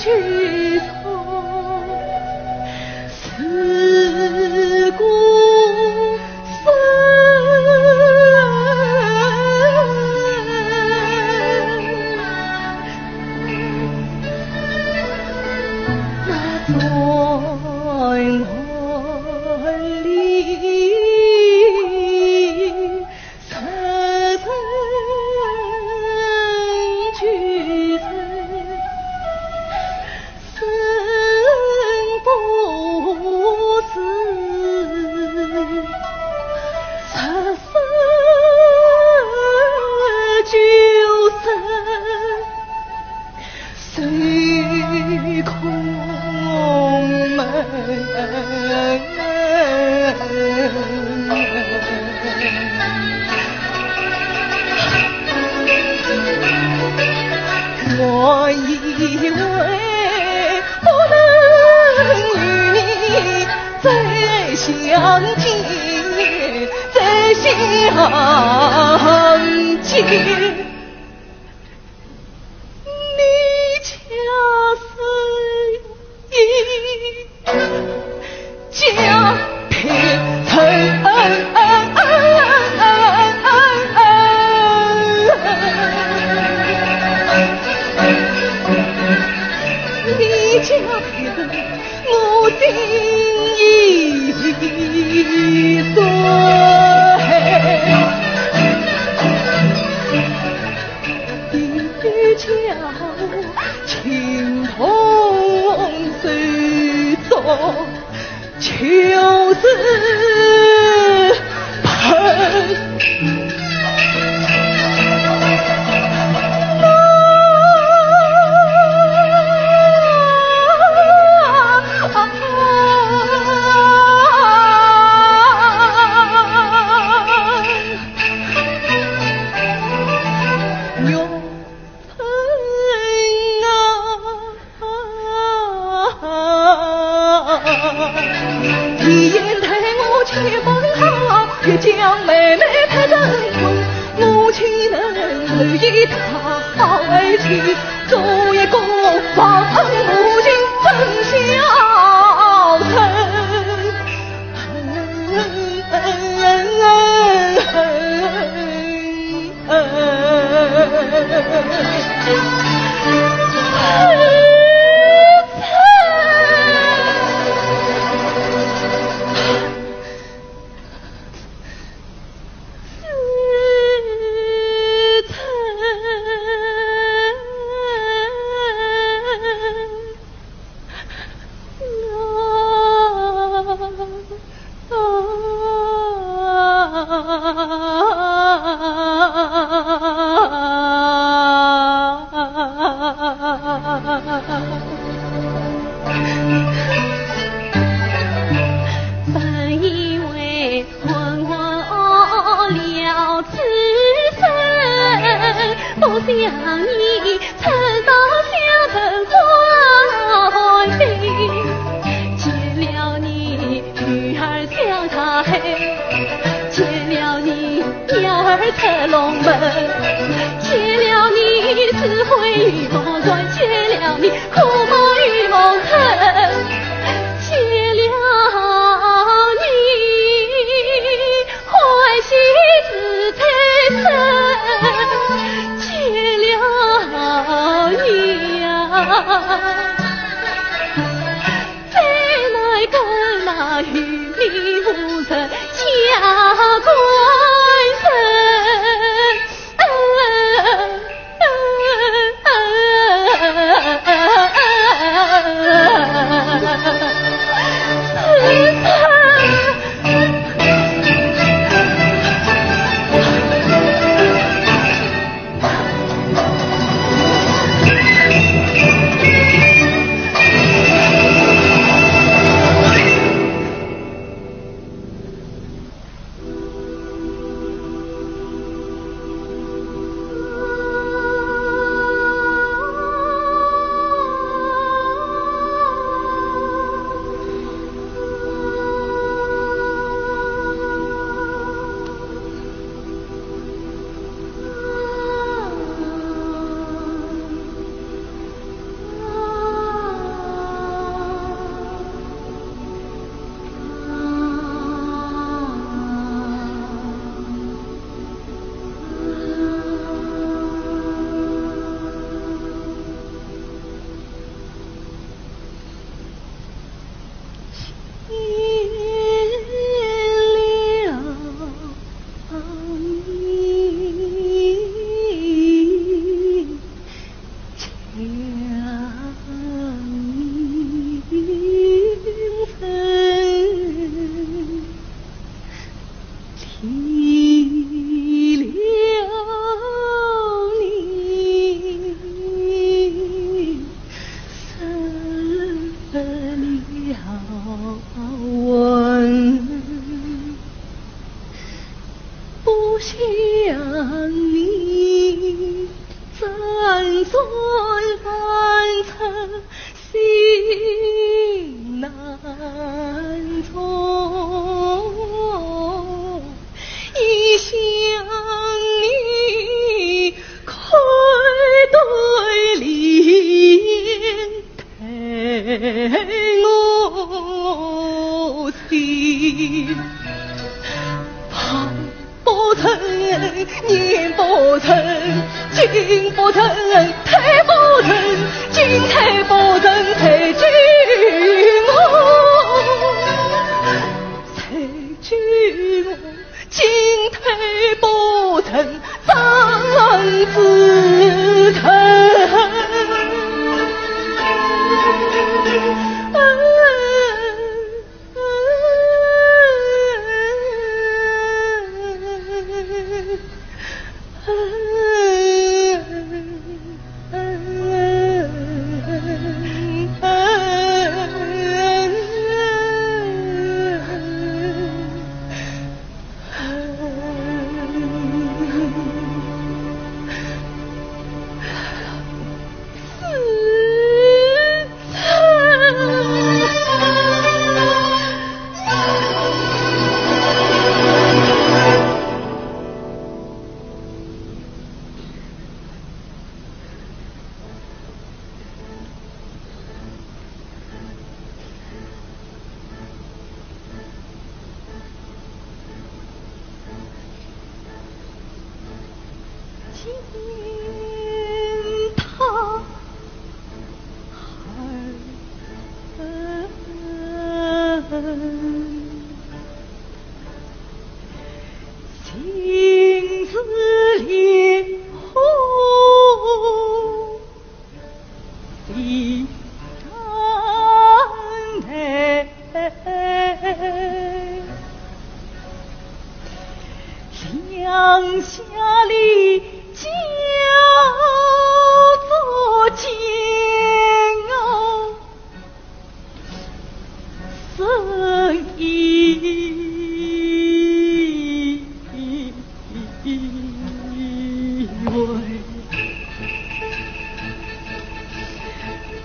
聚散，思故深。我以为不能与你再相见，再相见。你恰是家贫城。家贫，我心已碎。一桥情同水作，秋思喷。一言待我且分好，欲将妹妹配成婚，我岂能随意他为妻？做一个放恨母亲真孝臣。本以为浑浑噩了此生，不想你曾到相成欢喜，见了你女儿像茶黑，见了你鸟儿侧龙门，见了你智慧与梦转，见了你苦梦与梦痕，见了你欢喜自在生，见了你呀，再来跟那与你无曾家关生。难从，一想你愧对怜太我心。不成，念不成，经不成，退不成，进退不成，退君我，退君我，进退不成，方自成。情字连红，心难两下里交作煎熬，生意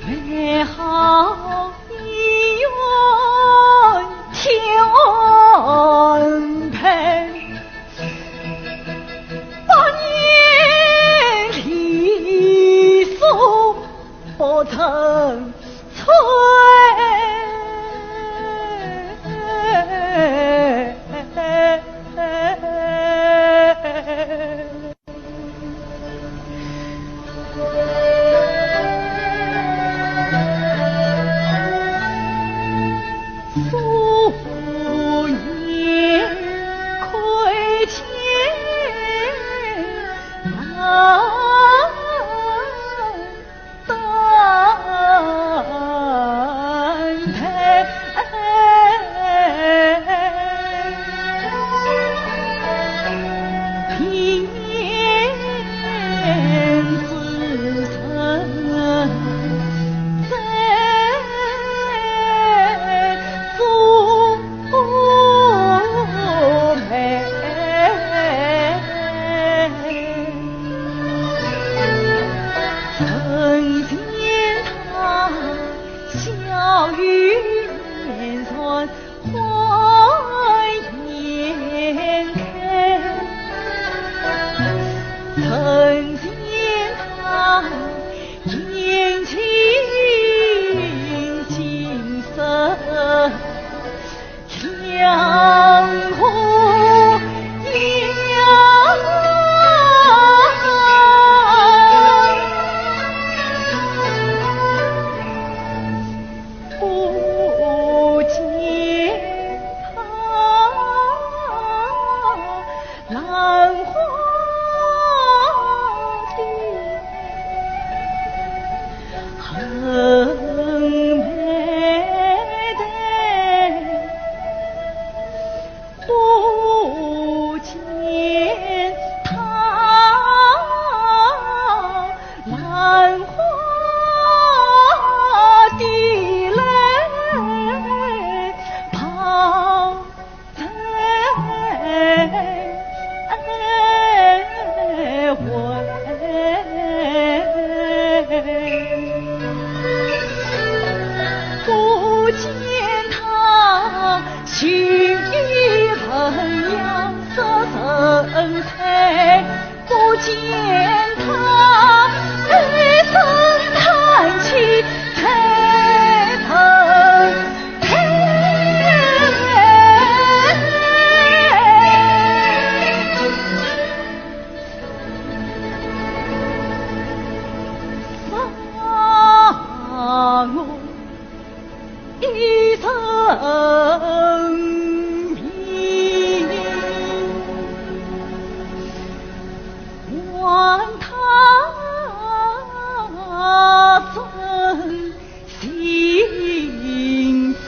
美好一愿天配，百年离诉不曾催。素颜亏欠难当。一生命，望他真心声。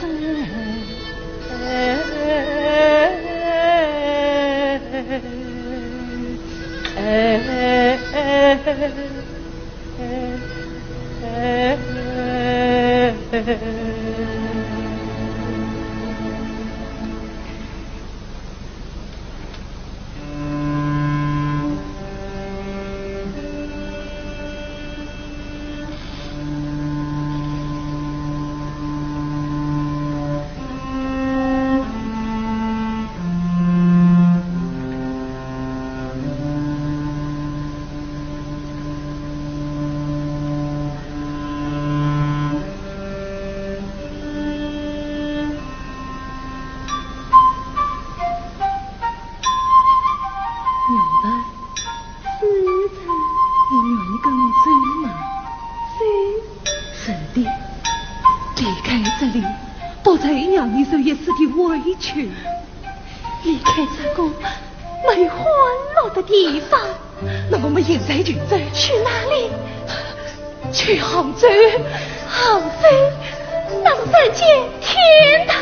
离开这个没欢乐的地方，那我们现在就走。去哪里？去杭州。杭州能人间天堂。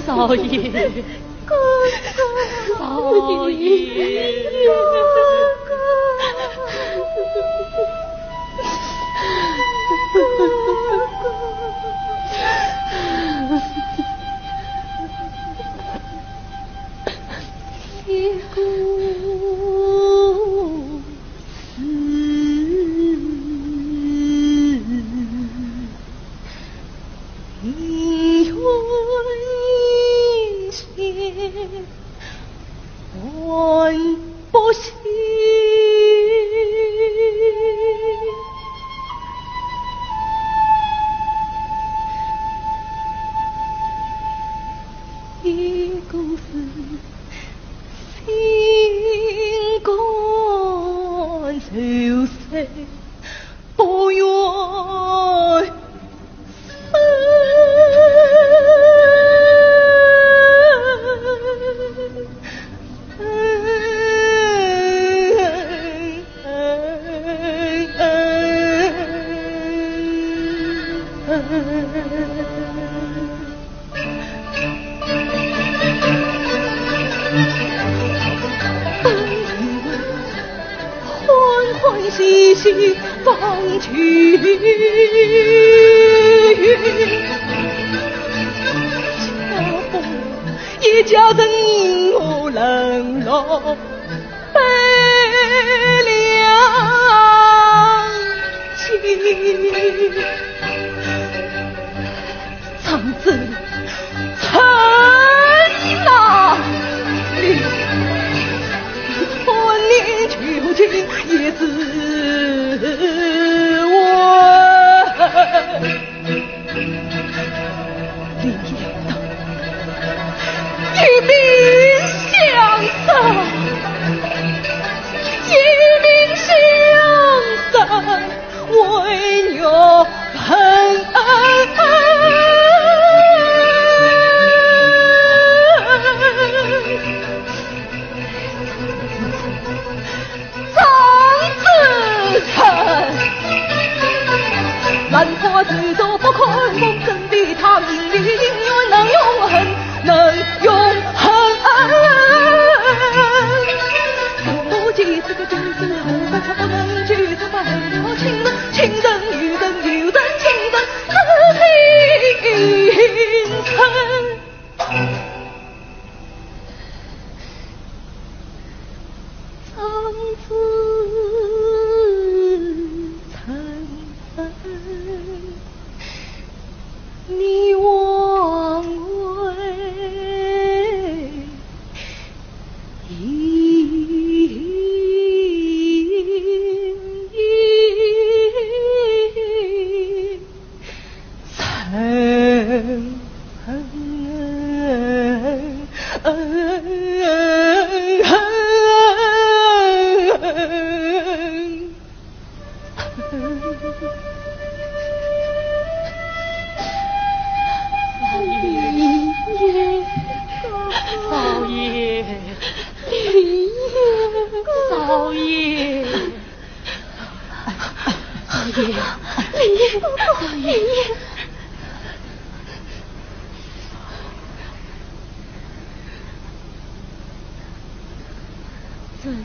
少爷，哥哥，少爷，一心放去，家父也家人因我冷落背良心，长子成哪里？万年囚禁也自刎。李爷道：一命相杀，一命相杀，为女恨。兰花最多不可梦真的他命里宁愿能永恒，能永恒。不记这个真是无法不能去成败了情人，情人与人有人情人自心诚。长子你枉为这是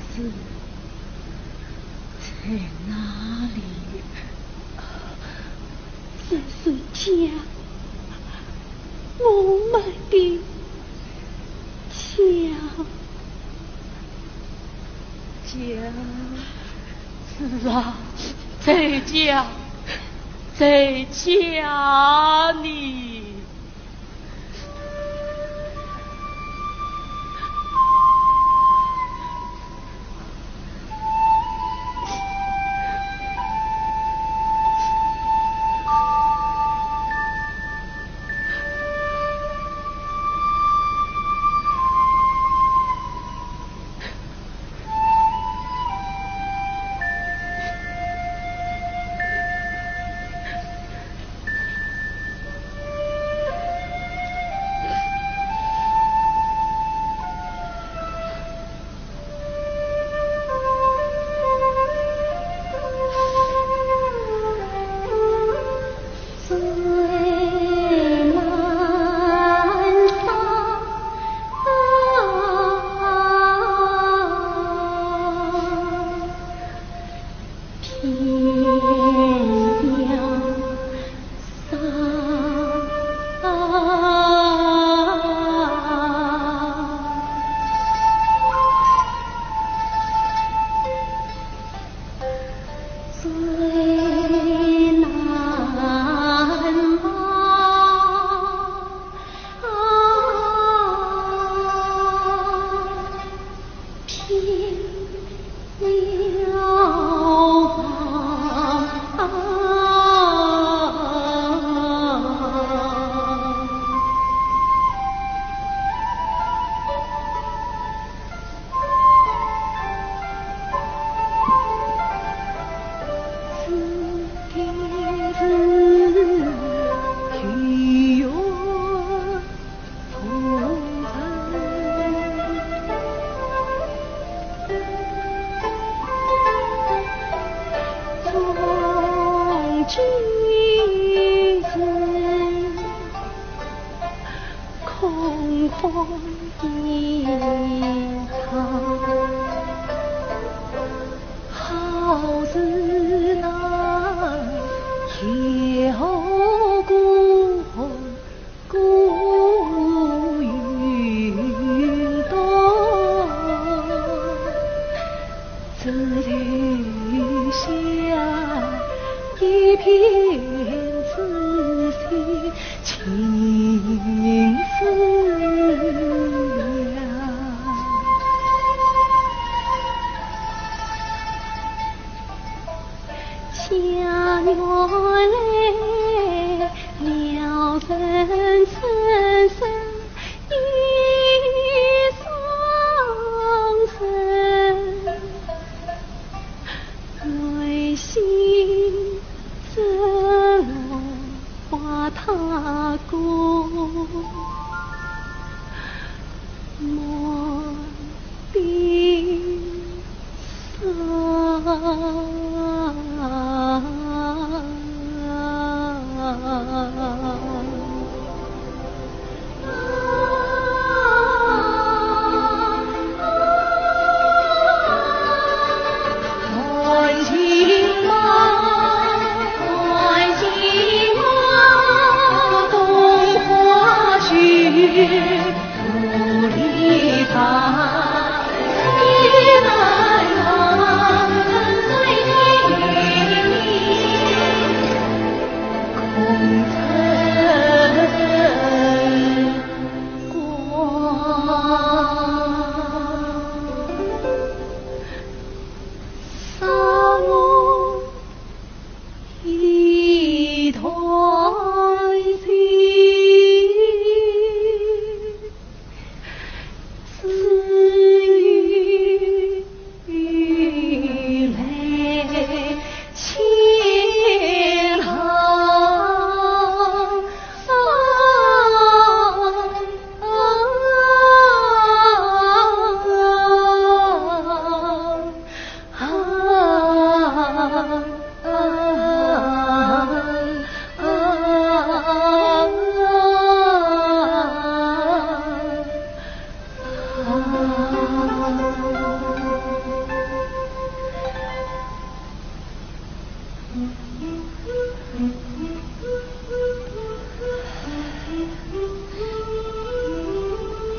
在哪里？这是家，我们的家。家是啊，在家，在家里。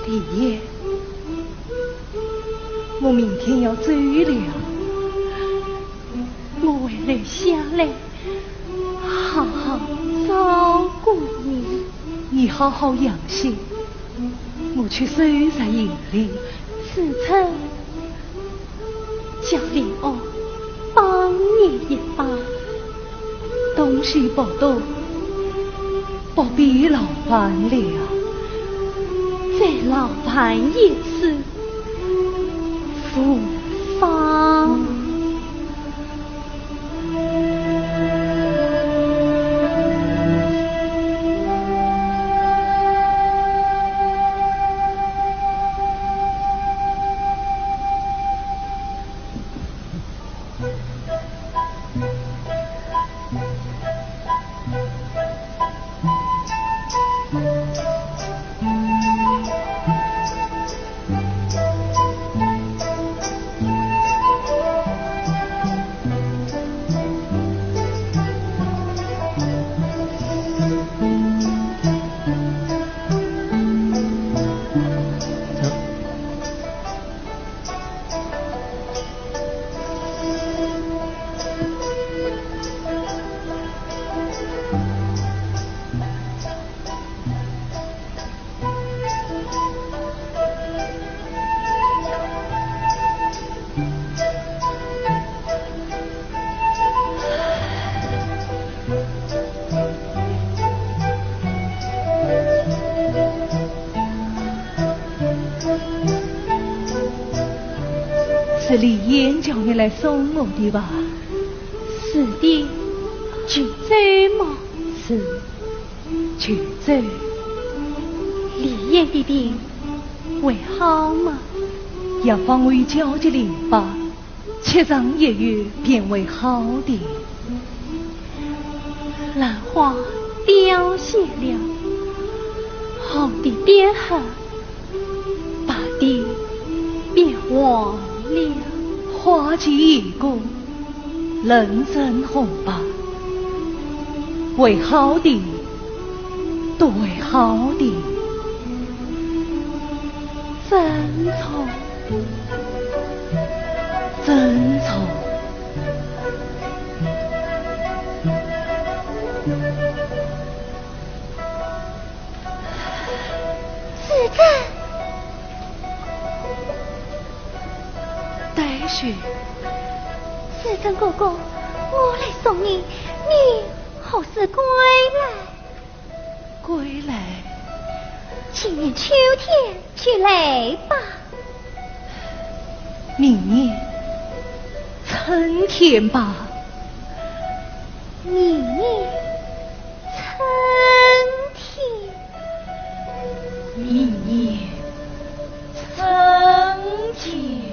李爷，我明天要走了，我为了下来，好好照顾你。你好好养心，我去收拾银铃。此次叫莲藕帮你一把，东西不多，不必劳烦了。再劳烦一次，无妨。是李岩叫你来送我的吧？是的，去走吗？是，去走。李岩的病会好吗？药方为焦急淋巴，吃上1月便会好的。兰花凋谢了，红的变黑，白的变黄了。花期已过，人生红白，会好的，都会好的。珍重，珍重。是的。待续。世珍哥哥，我来送你，你何时归来？归来，今年秋天去来吧。明年春天吧。明年春天。明年春天。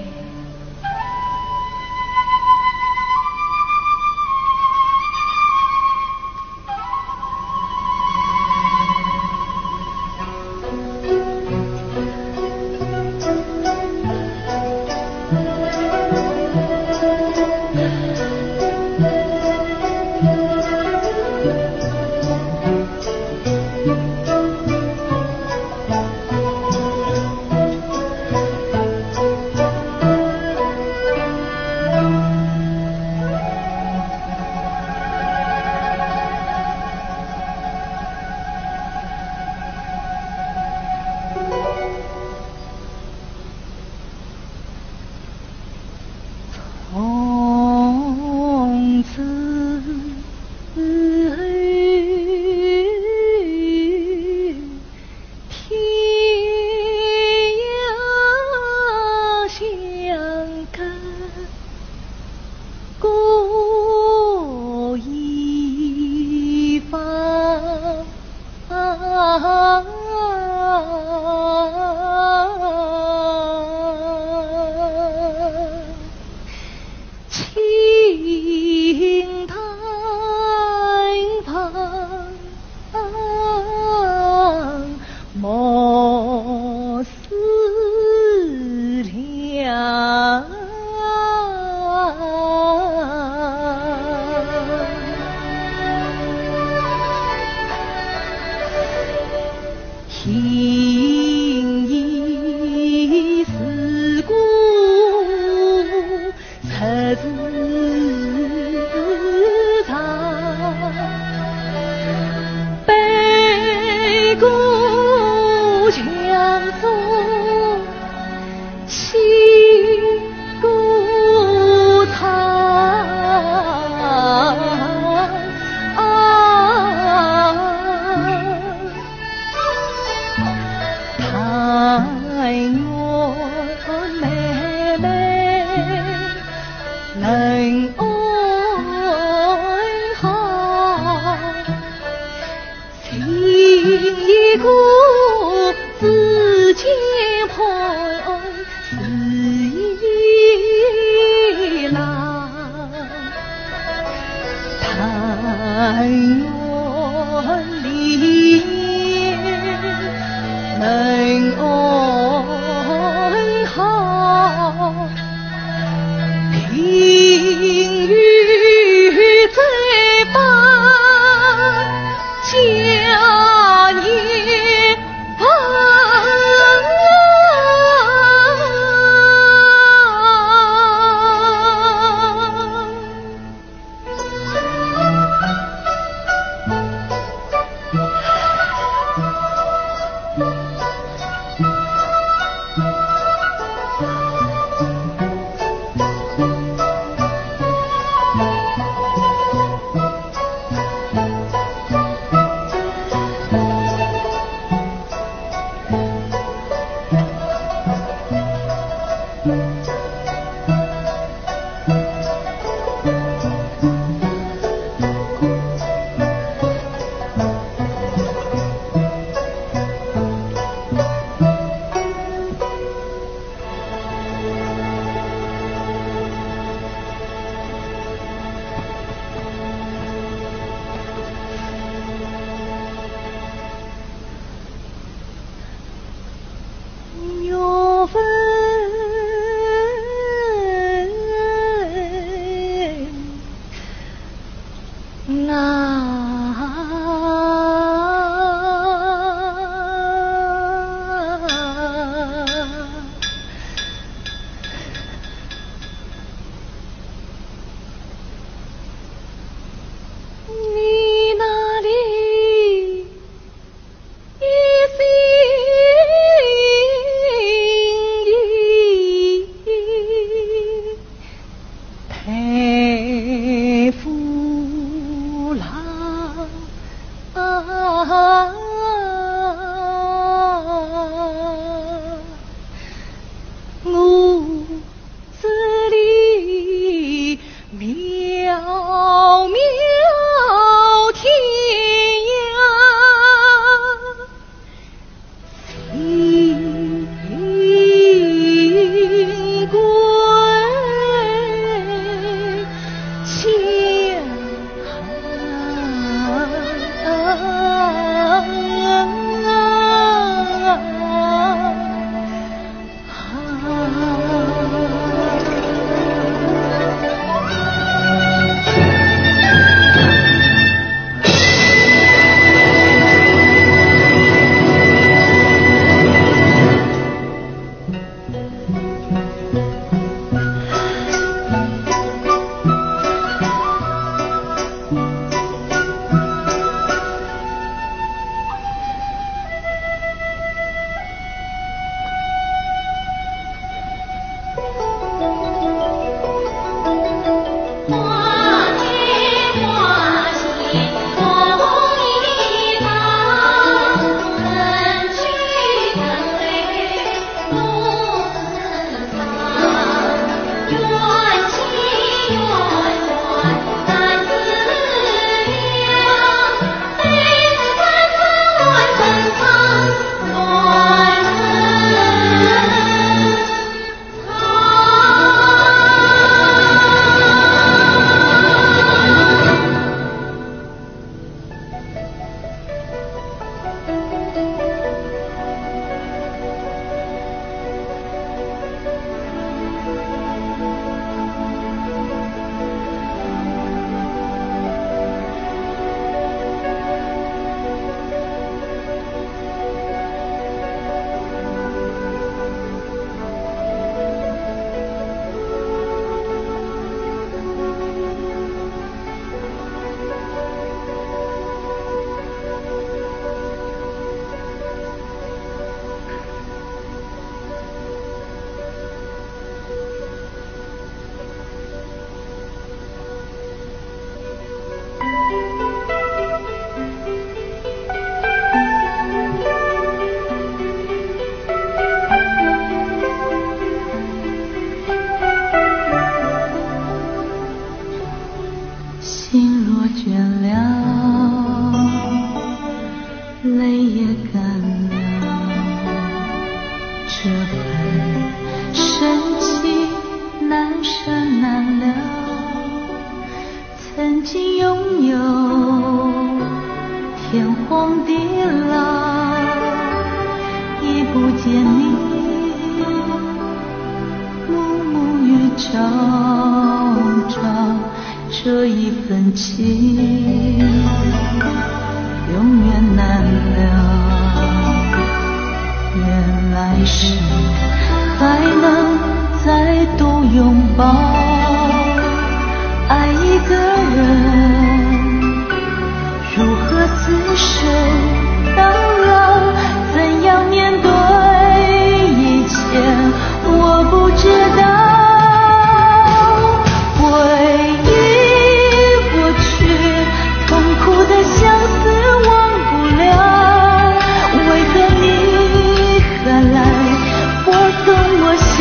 我懂我心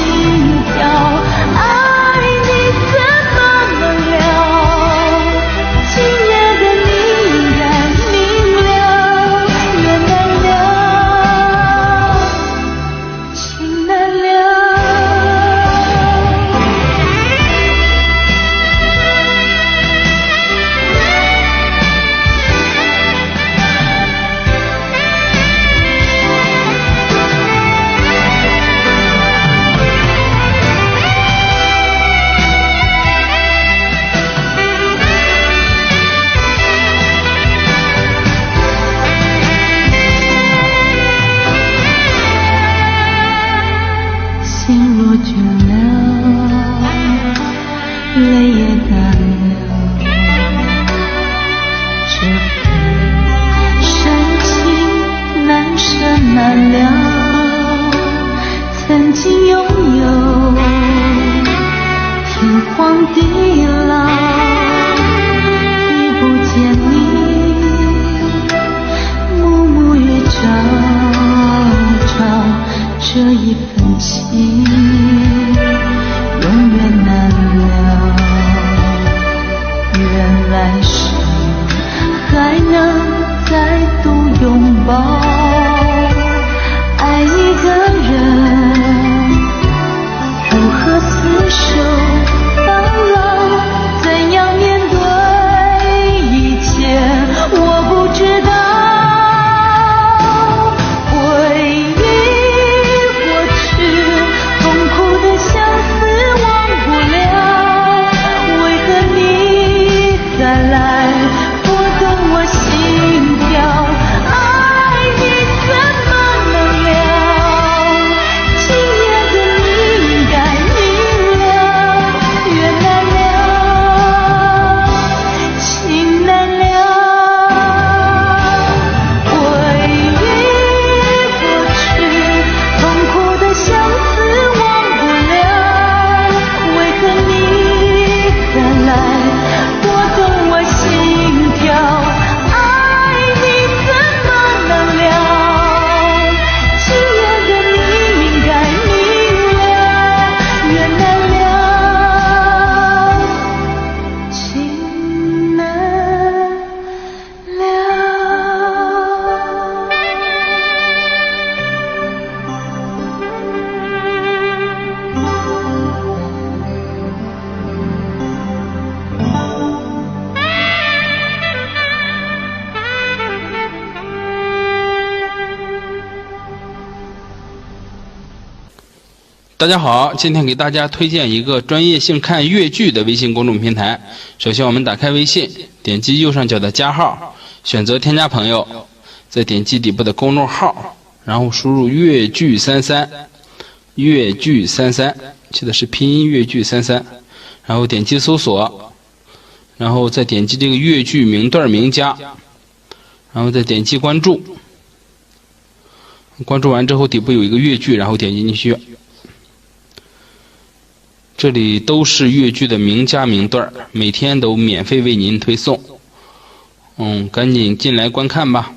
跳。心若倦了，泪也干了，这份深情难舍难了。曾经拥有天荒地老，已不见你，暮暮月照照，这一份情永远难了。愿来生还能再度拥抱，爱一个人如何厮守到老，怎样面对一切我不知道。回忆过去，痛苦的相思忘不了，为何你再来拨动我心跳，爱你怎么能了，今夜的你应该明了，缘难了，情难了。回忆过去，痛苦的相思忘不了，为何你再来拨动我心跳，爱你怎么能了，今夜的你应该明了，缘难了，情难了。大家好，今天给大家推荐一个专业性看粤剧的微信公众平台。首先我们打开微信，点击右上角的加号，选择添加朋友，再点击底部的公众号，然后输入粤剧33，粤剧33，记得是拼音粤剧33，然后点击搜索，然后再点击这个粤剧名段名家，然后再点击关注。关注完之后底部有一个粤剧，然后点击进去。这里都是粤剧的名家名段，每天都免费为您推送。赶紧进来观看吧。